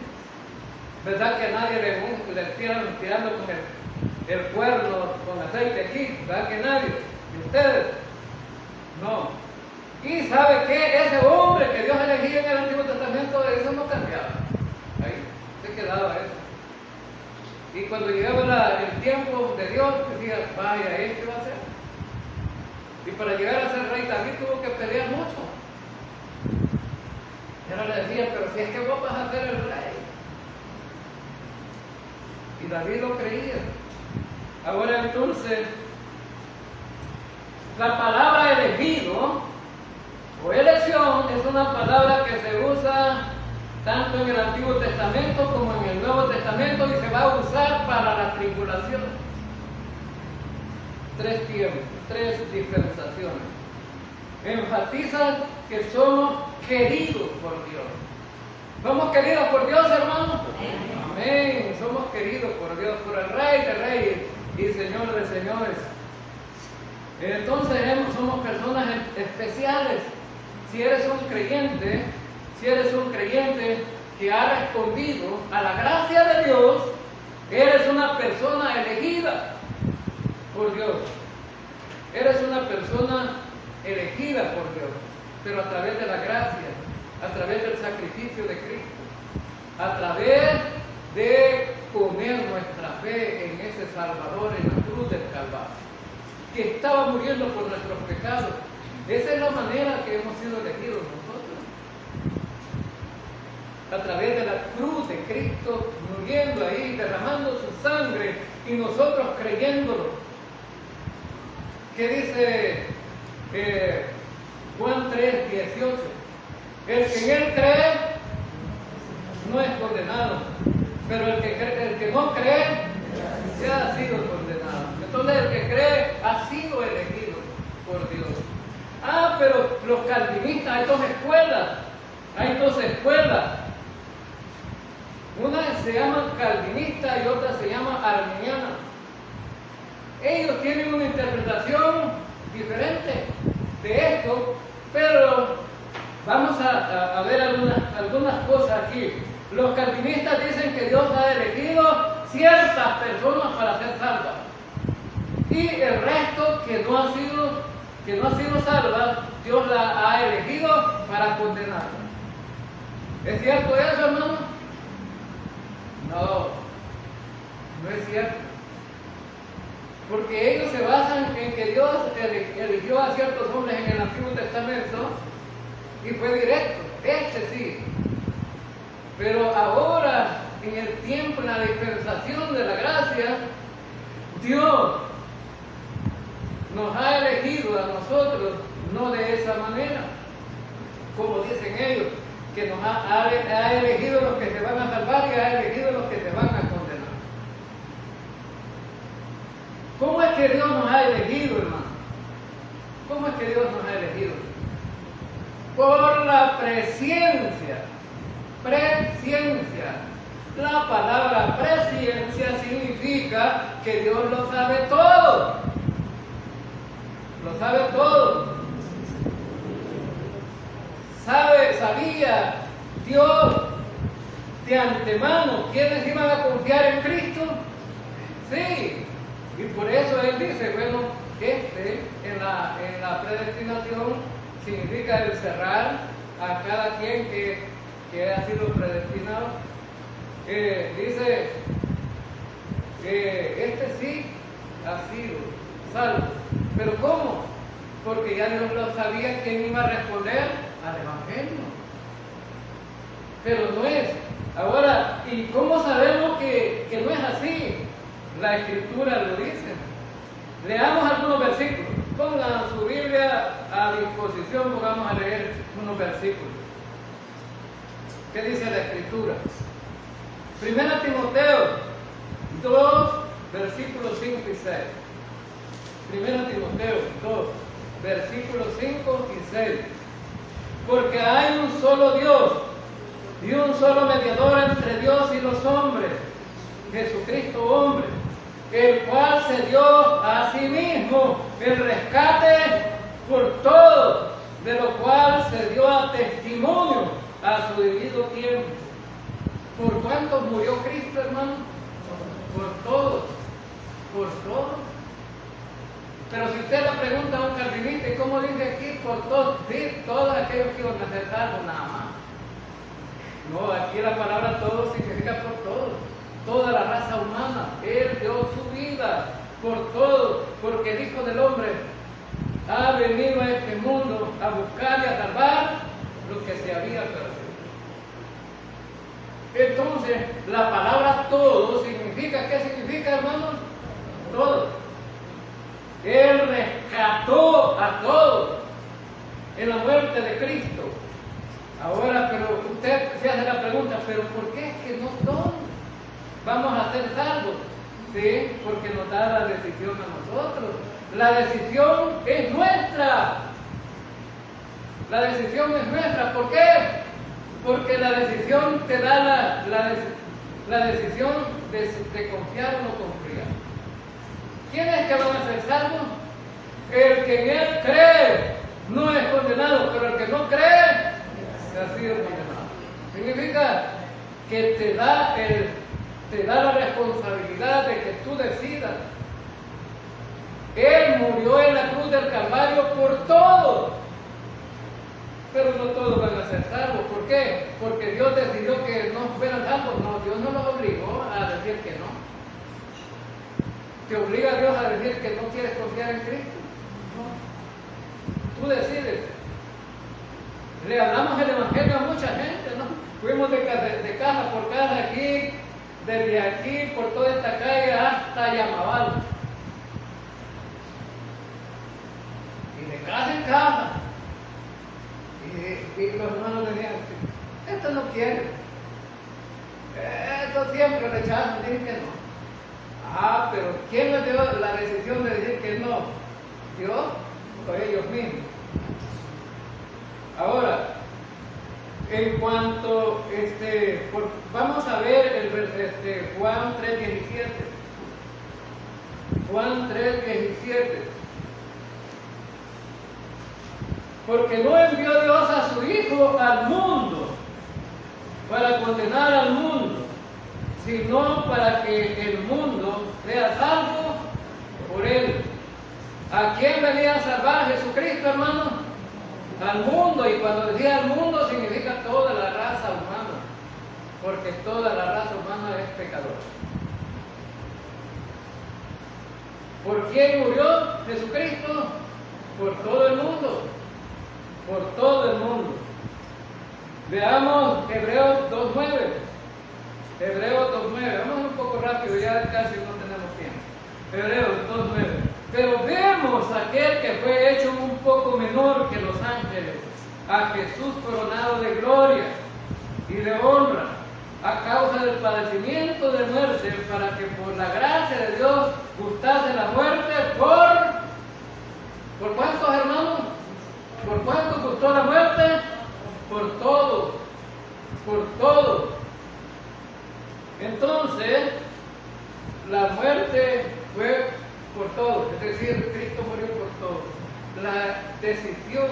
Speaker 1: ¿Verdad que a nadie le tiran tirando con el cuerno con aceite aquí? ¿Verdad que nadie? ¿Y ustedes? No. ¿Y sabe qué? Ese hombre que Dios elegía en el Antiguo Testamento, eso no cambiaba. Ahí se quedaba eso. Y cuando llegaba el tiempo de Dios, decía, vaya, ¿qué va a hacer? Y para llegar a ser rey David tuvo que pelear mucho. Y ahora le decía, pero si es que vos vas a ser el rey. Y David lo creía. Ahora entonces, la palabra elegido o elección es una palabra que se usa tanto en el Antiguo Testamento como en el Nuevo Testamento y se va a usar para la tribulación. 3 tiempos, 3 dispensaciones. Enfatiza que somos queridos por Dios. ¿Somos queridos por Dios, hermanos? Amén. Somos queridos por Dios, por el Rey de Reyes y Señor de Señores. Entonces somos personas especiales. Si eres un creyente que ha respondido a la gracia de Dios, eres una persona elegida por Dios. Eres una persona elegida por Dios, pero a través de la gracia, a través del sacrificio de Cristo, a través de poner nuestra fe en ese Salvador en la cruz del Calvario, que estaba muriendo por nuestros pecados. Esa es la manera que hemos sido elegidos nosotros. A través de la cruz de Cristo, muriendo ahí, derramando su sangre y nosotros creyéndolo. ¿Qué dice Juan 3:18? El que en él cree no es condenado, pero el que no cree ya ha sido condenado. Entonces el que cree ha sido elegido por Dios. Pero los calvinistas, hay 2 escuelas. Hay 2 escuelas. Una se llama calvinista y otra se llama arminiana. Ellos tienen una interpretación diferente de esto, pero vamos a ver algunas cosas aquí. Los calvinistas dicen que Dios ha elegido ciertas personas para ser salvas y el resto que no ha sido salva, Dios la ha elegido para condenarla. ¿Es cierto eso, hermano? No es cierto. Porque ellos se basan en que Dios eligió a ciertos hombres en el Antiguo Testamento y fue directo, sí. Pero ahora, en el tiempo, en la dispensación de la gracia, Dios nos ha elegido a nosotros, no de esa manera, como dicen ellos, que nos ha elegido los que se van a salvar y ha elegido los que se van a condenar. ¿Cómo es que Dios nos ha elegido, hermano? ¿Cómo es que Dios nos ha elegido? Por la presciencia. Presciencia. La palabra presciencia significa que Dios lo sabe todo. Lo sabe todo. Sabía Dios de antemano quiénes iban a confiar en Cristo. Sí. Y por eso Él dice, bueno, en la predestinación significa el cerrar a cada quien que ha sido predestinado. Dice que sí ha sido salvo. ¿Pero cómo? Porque ya Dios lo sabía quién iba a responder al Evangelio. Pero no es. Ahora, ¿y cómo sabemos que no es así? La Escritura lo dice. Leamos algunos versículos. Pongan su Biblia a disposición, porque vamos a leer unos versículos. ¿Qué dice la Escritura? 1 Timoteo 2, versículos 5 y 6. 1 Timoteo 2, versículos 5 y 6. Porque hay un solo Dios y un solo mediador entre Dios y los hombres, Jesucristo hombre, el cual se dio a sí mismo el rescate por todos, de lo cual se dio a testimonio a su debido tiempo. ¿Por cuántos murió Cristo, hermano? Por todos, por todos. Pero si usted le pregunta a un calvinista, ¿y cómo dice aquí? Por todos, sí, todos aquellos que iban a ser salvos nada más. No, aquí la palabra todo significa por todo. Toda la raza humana. Él dio su vida por todo, porque el Hijo del Hombre ha venido a este mundo a buscar y a salvar lo que se había perdido. Entonces, la palabra todo significa, ¿qué significa, hermanos? Todo. Él rescató a todos en la muerte de Cristo. Ahora, pero usted se hace la pregunta, ¿pero por qué es que no todos vamos a ser salvos? Sí, porque nos da la decisión a nosotros. La decisión es nuestra. La decisión es nuestra. ¿Por qué? Porque la decisión te da la decisión de confiar o no confiar. ¿Quiénes que van a ser salvos? El que en él cree no es condenado, pero el que no cree ha sido condenado. Significa que te da la responsabilidad de que tú decidas. Él murió en la cruz del Calvario por todos, pero no todos van a ser salvos. ¿Por qué? Porque Dios decidió que no fueran salvos. No, Dios no los obligó a decir que no. ¿Te obliga a Dios a decir que no quieres confiar en Cristo? No. Tú decides. Le hablamos el Evangelio a mucha gente, ¿no? Fuimos de casa por casa aquí, desde aquí, por toda esta calle hasta Yamabal. Y de casa en casa. Y los hermanos decían, esto no quiere. Esto siempre rechazan, dicen que no. Ah, pero ¿quién les dio la decisión de decir que no? ¿Dios o ellos mismos? Ahora, en cuanto, vamos a ver Juan 3:17. Juan 3:17. Porque no envió Dios a su Hijo al mundo para condenar al mundo, sino para que el mundo sea salvo por él. ¿A quién venía a salvar Jesucristo, hermano? Al mundo, y cuando decía al mundo significa toda la raza humana, porque toda la raza humana es pecadora. ¿Por quién murió Jesucristo? Por todo el mundo, por todo el mundo. Veamos Hebreos 2:9. Hebreos 2:9, vamos un poco rápido, ya casi no tenemos tiempo. Hebreos 2:9. Pero vemos a aquel que fue hecho un poco menor que los ángeles, a Jesús coronado de gloria y de honra, a causa del padecimiento de muerte, para que por la gracia de Dios gustase la muerte ¿por cuántos, hermanos? ¿Por cuántos gustó la muerte? Por todos, por todos. Entonces, la muerte fue por todos, es decir, Cristo murió por todos. La decisión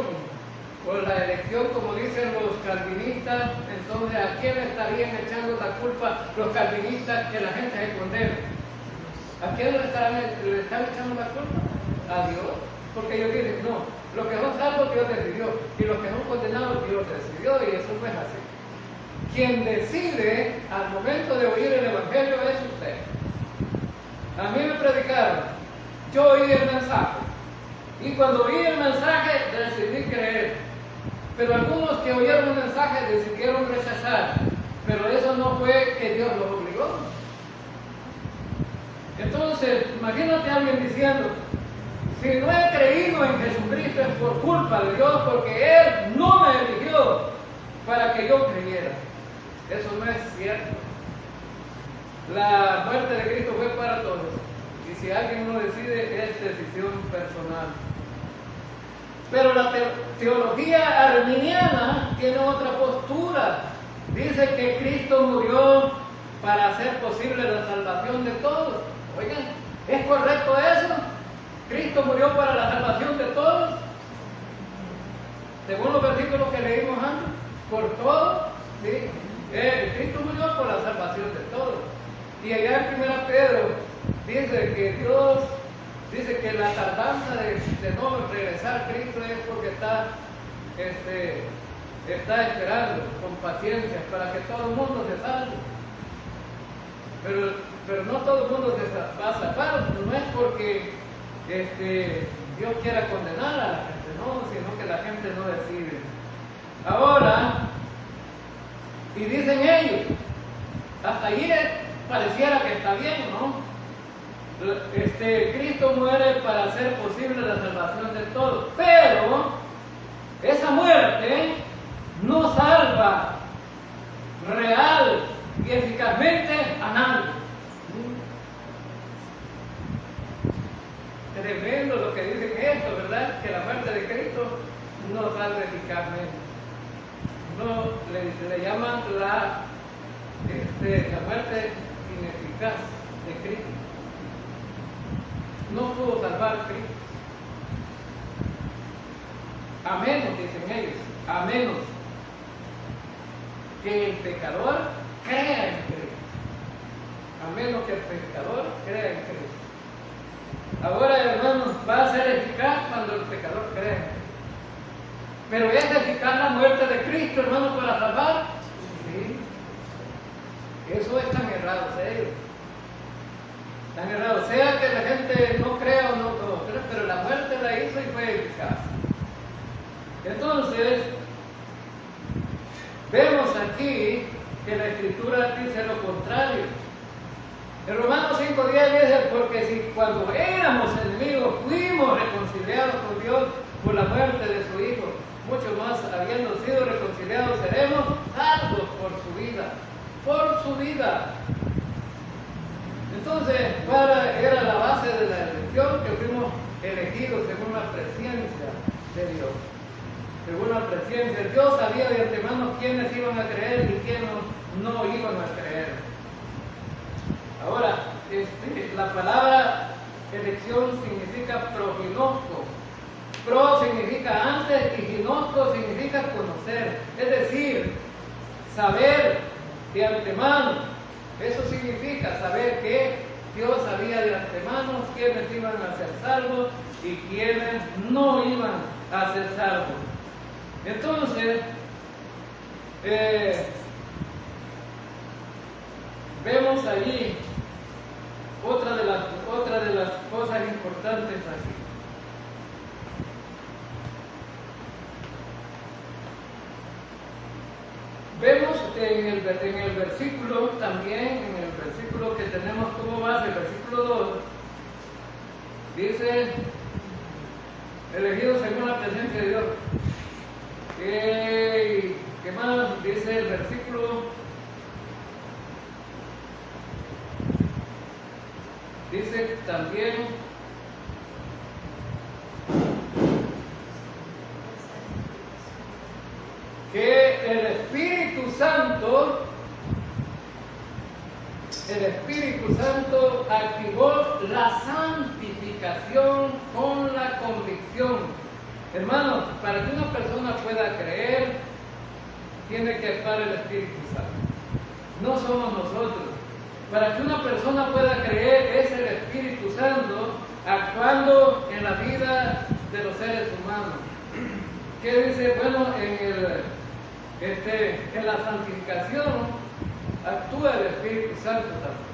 Speaker 1: o la elección, como dicen los calvinistas, entonces ¿a quién estarían echando la culpa los calvinistas que la gente se condena? ¿A quién le están echando la culpa? A Dios, porque ellos dicen, no, los que son salvos Dios decidió, y los que son condenados Dios decidió, y eso no es así. Quien decide al momento de oír el Evangelio es usted. A mí me predicaron, yo oí el mensaje, y cuando oí el mensaje decidí creer, pero algunos que oyeron el mensaje decidieron rechazar, pero eso no fue que Dios los obligó. Entonces, imagínate a alguien diciendo, si no he creído en Jesucristo es por culpa de Dios, porque Él no me eligió para que yo creyera. Eso no es cierto. La muerte de Cristo fue para todos. Y si alguien no decide, es decisión personal. Pero la teología arminiana tiene otra postura. Dice que Cristo murió para hacer posible la salvación de todos. Oigan, ¿es correcto eso? ¿Cristo murió para la salvación de todos? Según los versículos que leímos antes, por todos, ¿sí? Cristo murió por la salvación de todos. Y allá en 1 Pedro dice que Dios dice que la tardanza de no regresar a Cristo es porque está está esperando con paciencia para que todo el mundo se salve. Pero no todo el mundo se va a salvar, no es porque Dios quiera condenar a la gente, no, sino que la gente no decide. Ahora, y dicen ellos, hasta allí pareciera que está bien, ¿no? Cristo muere para hacer posible la salvación de todos, pero esa muerte no salva real y eficazmente a nadie. Tremendo lo que dicen esto, ¿verdad? Que la muerte de Cristo no salva eficazmente. No, le llaman la muerte ineficaz de Cristo. No pudo salvar a Cristo. A menos, dicen ellos, a menos que el pecador crea en Cristo. A menos que el pecador crea en Cristo. Ahora, hermanos, va a ser eficaz cuando el pecador crea en Cristo. Pero ¿es eficaz la muerte de Cristo, hermanos, para salvar? Sí. Eso es tan errado, serio. Tan errado. Sea que la gente no crea o no, pero la muerte la hizo y fue eficaz. Entonces, vemos aquí que la Escritura dice lo contrario. En Romanos 5:10 dice, porque si cuando éramos enemigos fuimos reconciliados con Dios por la muerte de su Hijo, mucho más habiendo sido reconciliados seremos salvos por su vida. Por su vida. Entonces, ¿cuál era la base de la elección? Que fuimos elegidos según la presencia de Dios. Según la presencia, Dios sabía de antemano quiénes iban a creer y quiénes no iban a creer. Ahora, la palabra elección significa proginosko. Pro significa antes y ginosco significa conocer, es decir, saber de antemano. Eso significa saber que Dios sabía de antemano quiénes iban a ser salvos y quiénes no iban a ser salvos. Entonces, vemos allí otra de las cosas importantes aquí. Vemos en el versículo también, en el versículo que tenemos como base, el versículo 2, dice, elegidos según la presencia de Dios. ¿Qué más dice el versículo? Dice también, que el Espíritu Santo activó la santificación con la convicción. Hermanos, para que una persona pueda creer, tiene que actuar el Espíritu Santo. No somos nosotros. Para que una persona pueda creer, es el Espíritu Santo actuando en la vida de los seres humanos. ¿Qué dice? Bueno, en la santificación actúa el Espíritu Santo también.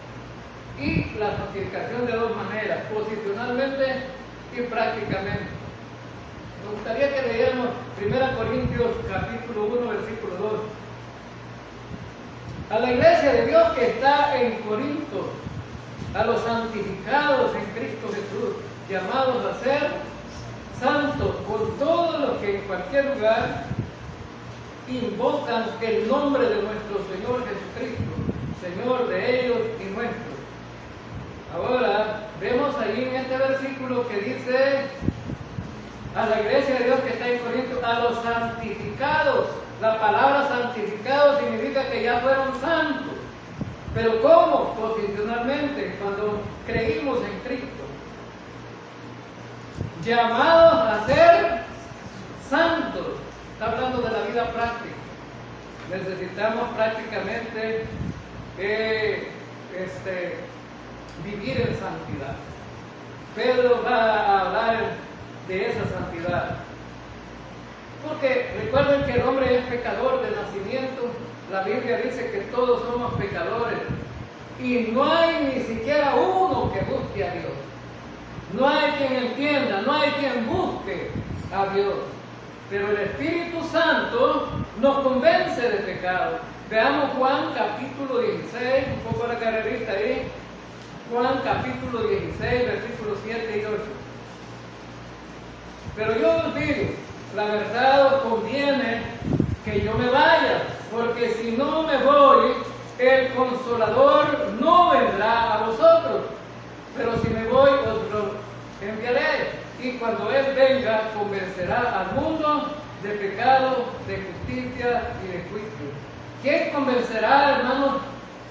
Speaker 1: Y la santificación de dos maneras, posicionalmente y prácticamente. Me gustaría que leyéramos 1 Corintios capítulo 1, versículo 2. A la iglesia de Dios que está en Corinto, a los santificados en Cristo Jesús, llamados a ser santos, con todos los que en cualquier lugar invocan el nombre de nuestro Señor Jesucristo, Señor de ellos y nuestro. Ahora, vemos ahí en este versículo que dice a la iglesia de Dios que está en Corinto, a los santificados. La palabra santificado significa que ya fueron santos. Pero ¿cómo? Posicionalmente, cuando creímos en Cristo. Llamados a ser santos. Está hablando de la vida práctica. Necesitamos prácticamente vivir en santidad. Pedro va a hablar de esa santidad. Porque recuerden que el hombre es pecador de nacimiento. La Biblia dice que todos somos pecadores. Y no hay ni siquiera uno que busque a Dios. No hay quien entienda, no hay quien busque a Dios. Pero el Espíritu Santo nos convence de pecado. Veamos Juan capítulo 16, un poco la carrerita ahí. Juan capítulo 16, versículos 7 y 8. Pero yo os digo, la verdad os conviene que yo me vaya, porque si no me voy, el Consolador no vendrá a vosotros. Pero si me voy, os lo enviaré. Y cuando Él venga, convencerá al mundo de pecado, de justicia y de juicio. ¿Quién convencerá, hermanos?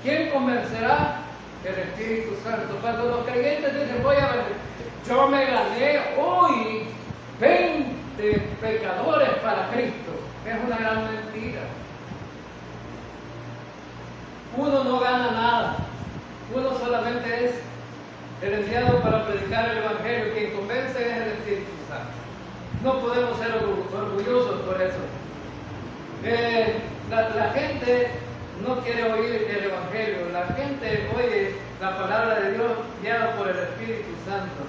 Speaker 1: ¿Quién convencerá? El Espíritu Santo. Cuando los creyentes dicen, voy a ver, yo me gané hoy 20 pecadores para Cristo, es una gran mentira. Uno no gana nada, uno solamente es el enviado para predicar el Evangelio. Quien convence es el Espíritu Santo. No podemos ser orgullosos por eso. La gente no quiere oír el Evangelio, la gente oye la palabra de Dios guiada por el Espíritu Santo.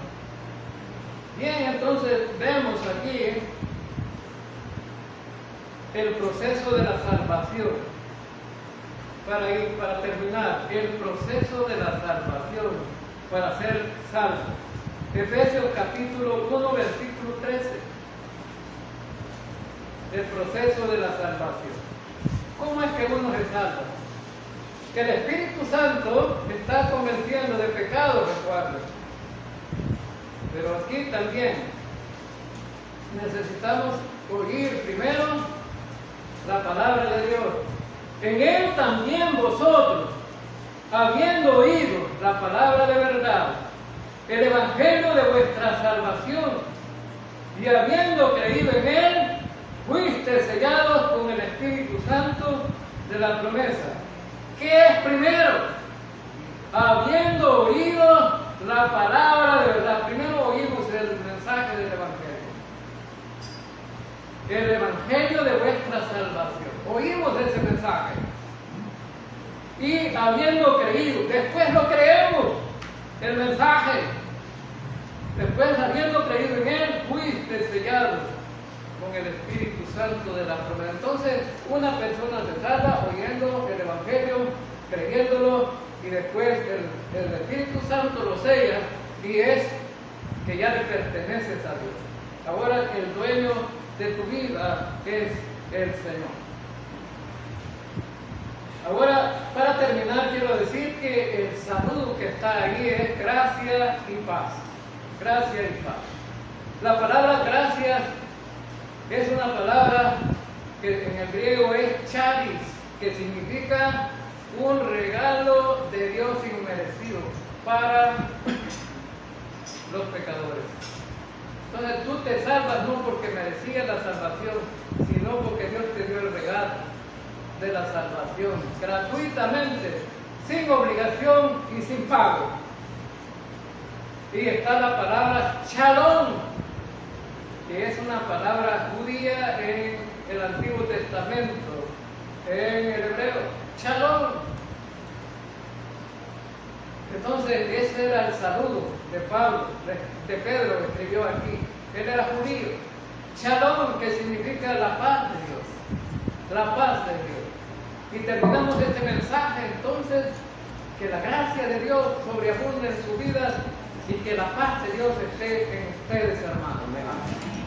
Speaker 1: Bien, entonces vemos aquí el proceso de la salvación. Para terminar, el proceso de la salvación para ser salvo. Efesios capítulo 1, versículo 13. El proceso de la salvación. ¿Cómo es que uno se salva? Que el Espíritu Santo está convenciendo de pecado, recuerden. Pero aquí también necesitamos oír primero la palabra de Dios. En Él también vosotros, habiendo oído la palabra de verdad, el Evangelio de vuestra salvación, y habiendo creído en Él, fuiste sellados con el Espíritu Santo de la promesa. ¿Qué es primero? Habiendo oído la palabra de verdad. Primero oímos el mensaje del Evangelio. El Evangelio de vuestra salvación. Oímos ese mensaje. Y habiendo creído, después lo creemos, el mensaje. Después, habiendo creído en Él, fuiste sellados con el Espíritu Santo de la promesa. Entonces, una persona se salva oyendo el Evangelio, creyéndolo, y después el Espíritu Santo lo sella, y es que ya le perteneces a Dios. Ahora el dueño de tu vida es el Señor. Ahora, para terminar, quiero decir que el saludo que está ahí es gracia y paz. Gracia y paz. La palabra gracias es una palabra que en el griego es charis, que significa un regalo de Dios inmerecido para los pecadores. Entonces tú te salvas no porque merecías la salvación, sino porque Dios te dio el regalo de la salvación, gratuitamente, sin obligación y sin pago. Y está la palabra shalom, que es una palabra judía en el Antiguo Testamento, en el hebreo, shalom. Entonces ese era el saludo de Pablo, de Pedro, que escribió aquí. Él era judío. Shalom, que significa la paz de Dios, la paz de Dios. Y terminamos este mensaje entonces, que la gracia de Dios sobreabunde en su vida y que la paz de Dios esté en ustedes, hermanos. Amén.